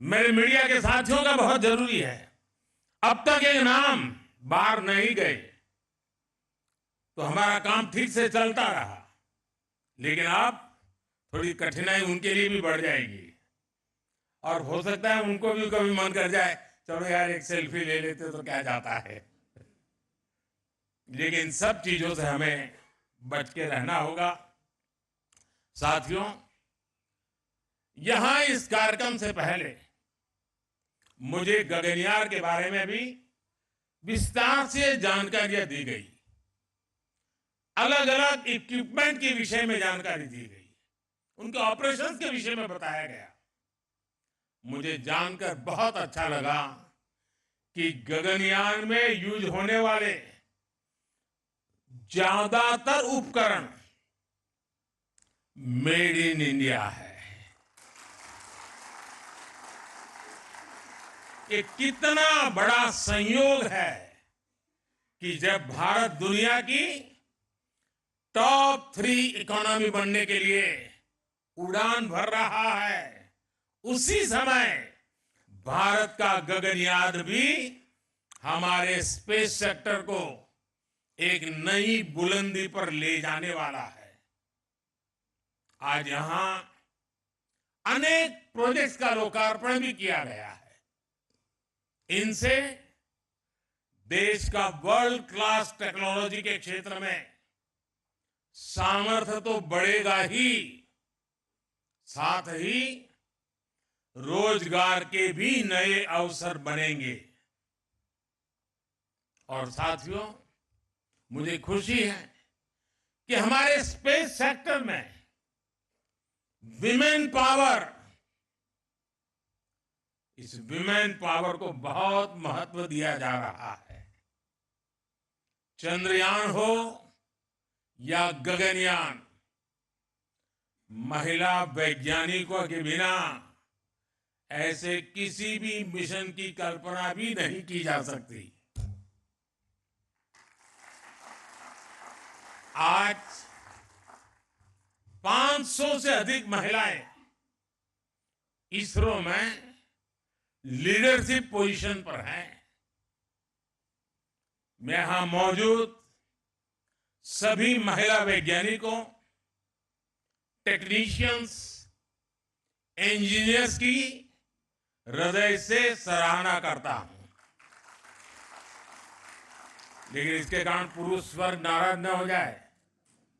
मेरे मीडिया के साथियों का बहुत जरूरी है। अब तक एक नाम बाहर नहीं गए तो हमारा काम ठीक से चलता रहा, लेकिन अब थोड़ी कठिनाई उनके लिए भी बढ़ जाएगी, और हो सकता है उनको भी कभी मन कर जाए, चलो यार एक सेल्फी ले लेते तो क्या जाता है। लेकिन सब चीजों से हमें बच के रहना होगा। साथियों, यहां इस कार्यक्रम से पहले मुझे गगनयान के बारे में भी विस्तार से जानकारियां दी गई, अलग अलग इक्विपमेंट के विषय में जानकारी दी गई, उनके ऑपरेशंस के विषय में बताया गया। मुझे जानकर बहुत अच्छा लगा कि गगनयान में यूज होने वाले ज्यादातर उपकरण मेड इन इंडिया है। ये कितना बड़ा संयोग है कि जब भारत दुनिया की टॉप 3 इकोनॉमी बनने के लिए उड़ान भर रहा है, उसी समय भारत का गगनयान भी हमारे स्पेस सेक्टर को एक नई बुलंदी पर ले जाने वाला है। आज यहां अनेक प्रोजेक्ट्स का लोकार्पण भी किया गया है। इनसे देश का वर्ल्ड क्लास टेक्नोलॉजी के क्षेत्र में सामर्थ्य तो बढ़ेगा ही, साथ ही रोजगार के भी नए अवसर बनेंगे। और साथियों, मुझे खुशी है कि हमारे स्पेस सेक्टर में विमेन पावर, इस विमेन पावर को बहुत महत्व दिया जा रहा है। चंद्रयान हो या गगनयान, महिला वैज्ञानिकों के बिना ऐसे किसी भी मिशन की कल्पना भी नहीं की जा सकती। आज 500 से अधिक महिलाएं इसरो में लीडरशिप पोजीशन पर हैं। मैं यहां मौजूद सभी महिला वैज्ञानिकों, टेक्नीशियंस, इंजीनियर्स की हृदय से सराहना करता हूं। लेकिन इसके कारण पुरुष वर्ग नाराज न हो जाए,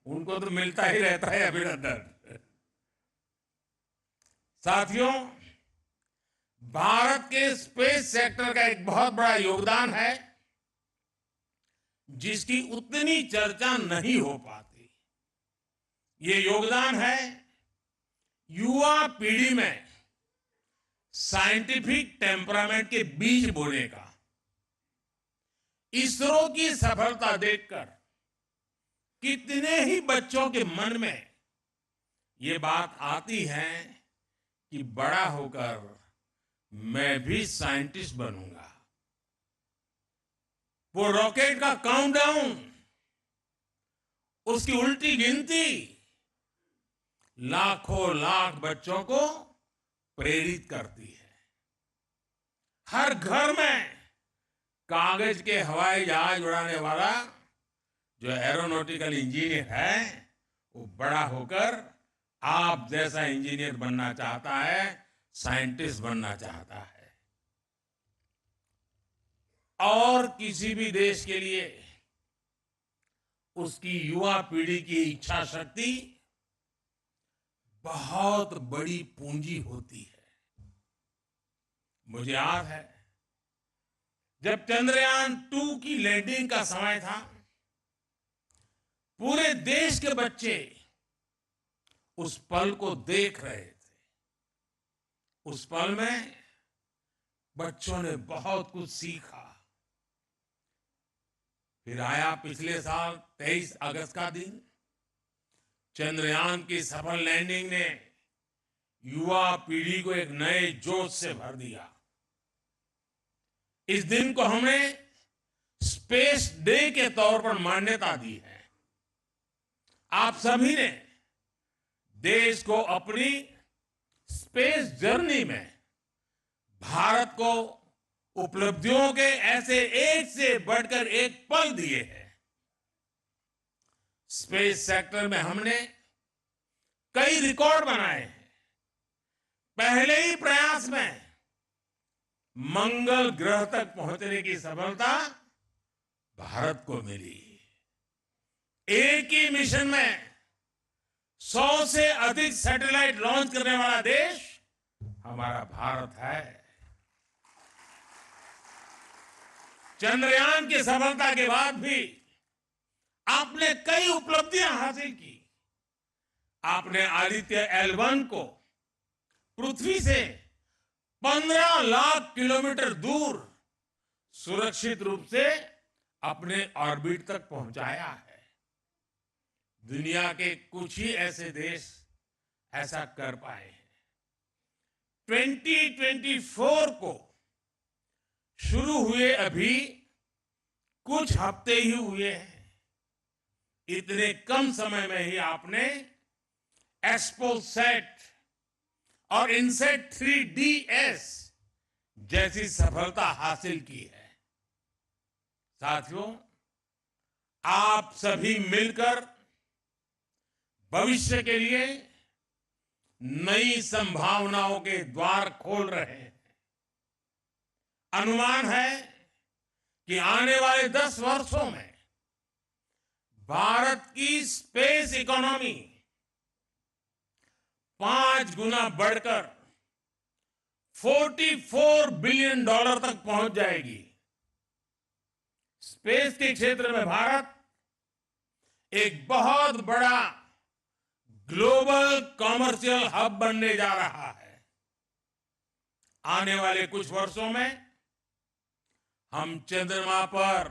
उनको तो मिलता ही रहता है अभिनंदन। साथियों, भारत के स्पेस सेक्टर का एक बहुत बड़ा योगदान है जिसकी उतनी चर्चा नहीं हो पाती। ये योगदान है युवा पीढ़ी में साइंटिफिक टेम्परामेंट के बीज बोने का। इसरो की सफलता देखकर कितने ही बच्चों के मन में ये बात आती है कि बड़ा होकर मैं भी साइंटिस्ट बनूंगा। वो रॉकेट का काउंटडाउन, उसकी उल्टी गिनती लाखों लाख बच्चों को प्रेरित करती है। हर घर में कागज के हवाई जहाज उड़ाने वाला जो एरोनॉटिकल इंजीनियर है, वो बड़ा होकर आप जैसा इंजीनियर बनना चाहता है, साइंटिस्ट बनना चाहता है। और किसी भी देश के लिए उसकी युवा पीढ़ी की इच्छा शक्ति बहुत बड़ी पूंजी होती है। मुझे याद है जब चंद्रयान 2 की लैंडिंग का समय था, पूरे देश के बच्चे उस पल को देख रहे थे। उस पल में बच्चों ने बहुत कुछ सीखा। फिर आया पिछले साल 23 अगस्त का दिन। चंद्रयान की सफल लैंडिंग ने युवा पीढ़ी को एक नए जोश से भर दिया। इस दिन को हमने स्पेस डे के तौर पर मान्यता दी है। आप सभी ने देश को अपनी स्पेस जर्नी में भारत को उपलब्धियों के ऐसे एक से बढ़कर एक पल दिए हैं। स्पेस सेक्टर में हमने कई रिकॉर्ड बनाए हैं। पहले ही प्रयास में मंगल ग्रह तक पहुंचने की सफलता भारत को मिली। एक ही मिशन में 100 से अधिक सैटेलाइट लॉन्च करने वाला देश हमारा भारत है। चंद्रयान की सफलता के बाद भी आपने कई उपलब्धियां हासिल की। आपने आदित्य L1 को पृथ्वी से 15 लाख किलोमीटर दूर सुरक्षित रूप से अपने ऑर्बिट तक पहुंचाया है। दुनिया के कुछ ही ऐसे देश ऐसा कर पाए हैं। 2024 को शुरू हुए अभी कुछ हफ्ते ही हुए हैं। इतने कम समय में ही आपने एक्सपोसैट और इनसेट 3DS जैसी सफलता हासिल की है। साथियों, आप सभी मिलकर भविष्य के लिए नई संभावनाओं के द्वार खोल रहे हैं। अनुमान है कि आने वाले 10 वर्षों में भारत की स्पेस इकोनॉमी 5 गुना बढ़कर $44 बिलियन तक पहुंच जाएगी। स्पेस के क्षेत्र में भारत एक बहुत बड़ा ग्लोबल कॉमर्शियल हब बनने जा रहा है। आने वाले कुछ वर्षों में हम चंद्रमा पर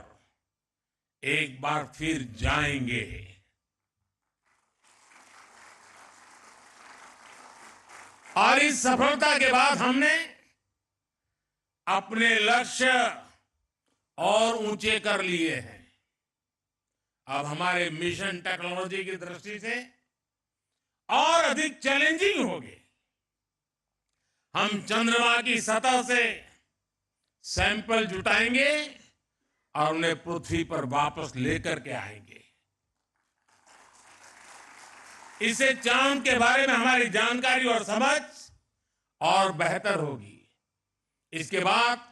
एक बार फिर जाएंगे। और इस सफलता के बाद हमने अपने लक्ष्य और ऊंचे कर लिए हैं। अब हमारे मिशन टेक्नोलॉजी की दृष्टि से और अधिक चैलेंजिंग होगी। हम चंद्रमा की सतह से सैंपल जुटाएंगे और उन्हें पृथ्वी पर वापस लेकर के आएंगे। इससे चांद के बारे में हमारी जानकारी और समझ और बेहतर होगी। इसके बाद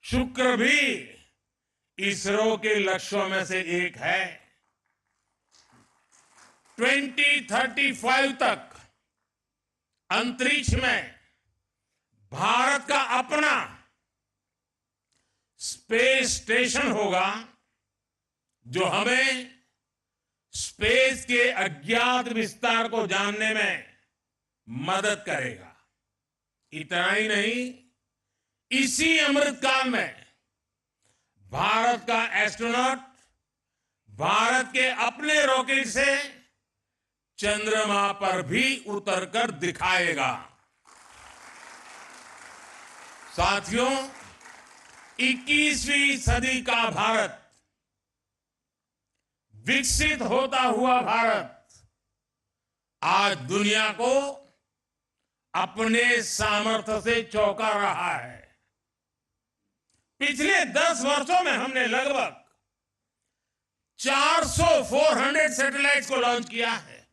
शुक्र भी इसरो के लक्ष्यों में से एक है। 2035 तक अंतरिक्ष में भारत का अपना स्पेस स्टेशन होगा, जो हमें स्पेस के अज्ञात विस्तार को जानने में मदद करेगा। इतना ही नहीं, इसी अमृतकाल में भारत का एस्ट्रोनॉट भारत के अपने रॉकेट से चंद्रमा पर भी उतरकर दिखाएगा। साथियों, 21वीं सदी का भारत, विकसित होता हुआ भारत, आज दुनिया को अपने सामर्थ्य से चौंका रहा है। पिछले 10 वर्षों में हमने लगभग 400 सैटेलाइट्स को लॉन्च किया है,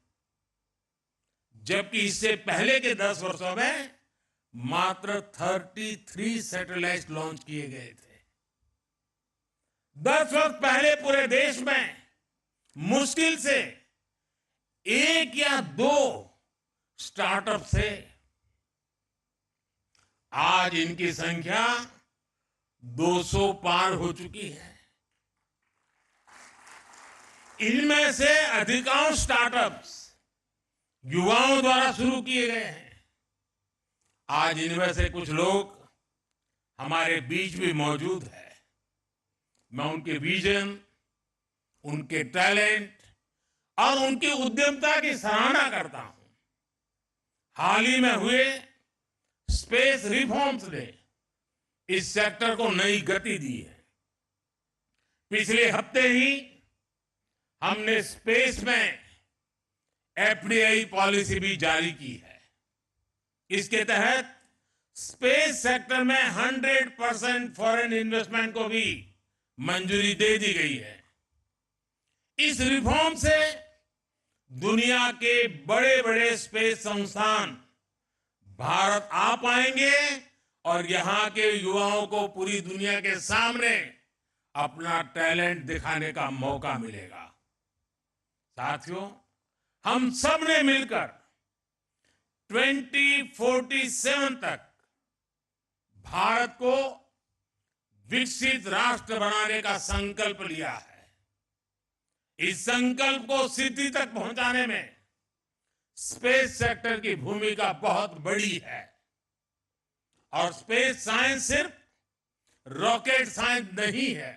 जबकि इससे पहले के 10 वर्षों में मात्र 33 सैटेलाइट्स लॉन्च किए गए थे। 10 वर्ष पहले पूरे देश में मुश्किल से 1 या 2 स्टार्टअप थे। आज इनकी संख्या 200 पार हो चुकी है। इनमें से अधिकांश स्टार्टअप्स युवाओं द्वारा शुरू किए गए हैं। आज इनमें से कुछ लोग हमारे बीच भी मौजूद है। मैं उनके विजन, उनके टैलेंट और उनकी उद्यमता की सराहना करता हूं। हाल ही में हुए स्पेस रिफॉर्म्स ने इस सेक्टर को नई गति दी है। पिछले हफ्ते ही हमने स्पेस में एफडीआई पॉलिसी भी जारी की है। इसके तहत स्पेस सेक्टर में 100% फॉरेन इन्वेस्टमेंट को भी मंजूरी दे दी गई है। इस रिफॉर्म से दुनिया के बड़े बड़े स्पेस संस्थान भारत आ पाएंगे और यहां के युवाओं को पूरी दुनिया के सामने अपना टैलेंट दिखाने का मौका मिलेगा। साथियों, हम सब ने मिलकर 2047 तक भारत को विकसित राष्ट्र बनाने का संकल्प लिया है। इस संकल्प को सिद्धि तक पहुंचाने में स्पेस सेक्टर की भूमिका बहुत बड़ी है। और स्पेस साइंस सिर्फ रॉकेट साइंस नहीं है,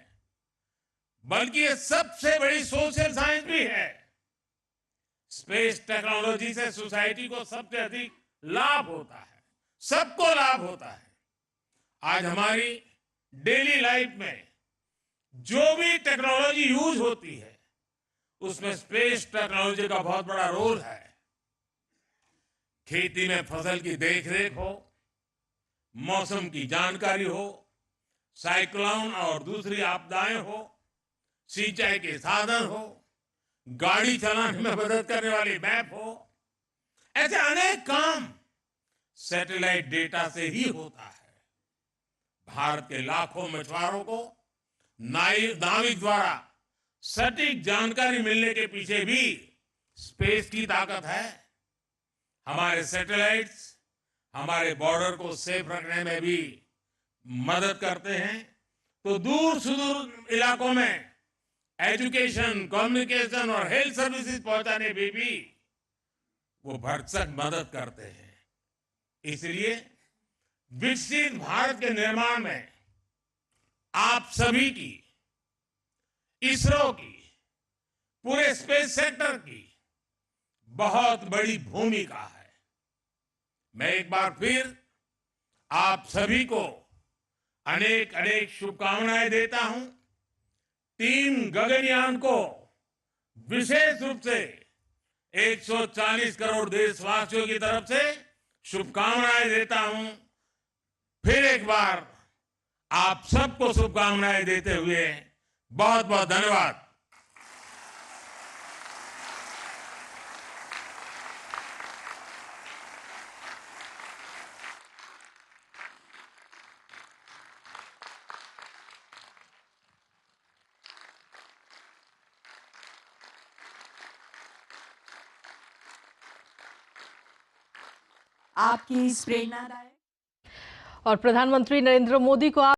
बल्कि ये सबसे बड़ी सोशल साइंस भी है। स्पेस टेक्नोलॉजी से सोसाइटी को सबसे अधिक लाभ होता है, सबको लाभ होता है। आज हमारी डेली लाइफ में जो भी टेक्नोलॉजी यूज होती है, उसमें स्पेस टेक्नोलॉजी का बहुत बड़ा रोल है। खेती में फसल की देखरेख हो, मौसम की जानकारी हो, साइक्लोन और दूसरी आपदाएं हो, सिंचाई के साधन हो, गाड़ी चलाने में मदद करने वाली मैप हो, ऐसे अनेक काम सैटेलाइट डेटा से ही होता है। भारत के लाखों मछुआरों को नाविक द्वारा सटीक जानकारी मिलने के पीछे भी स्पेस की ताकत है। हमारे सैटेलाइट्स हमारे बॉर्डर को सेफ रखने में भी मदद करते हैं, तो दूर सुदूर इलाकों में एजुकेशन, कम्युनिकेशन और हेल्थ सर्विसेज पहुंचाने में भी वो भरसक मदद करते हैं। इसलिए विकसित भारत के निर्माण में आप सभी की, इसरो की, पूरे स्पेस सेक्टर की बहुत बड़ी भूमिका है। मैं एक बार फिर आप सभी को अनेक अनेक शुभकामनाएं देता हूं। टीम गगनयान को विशेष रूप से 140 करोड़ देशवासियों की तरफ से शुभकामनाएं देता हूं। फिर एक बार आप सबको शुभकामनाएं देते हुए बहुत बहुत धन्यवाद। आपकी इस प्रेरणादायक और प्रधानमंत्री नरेंद्र मोदी को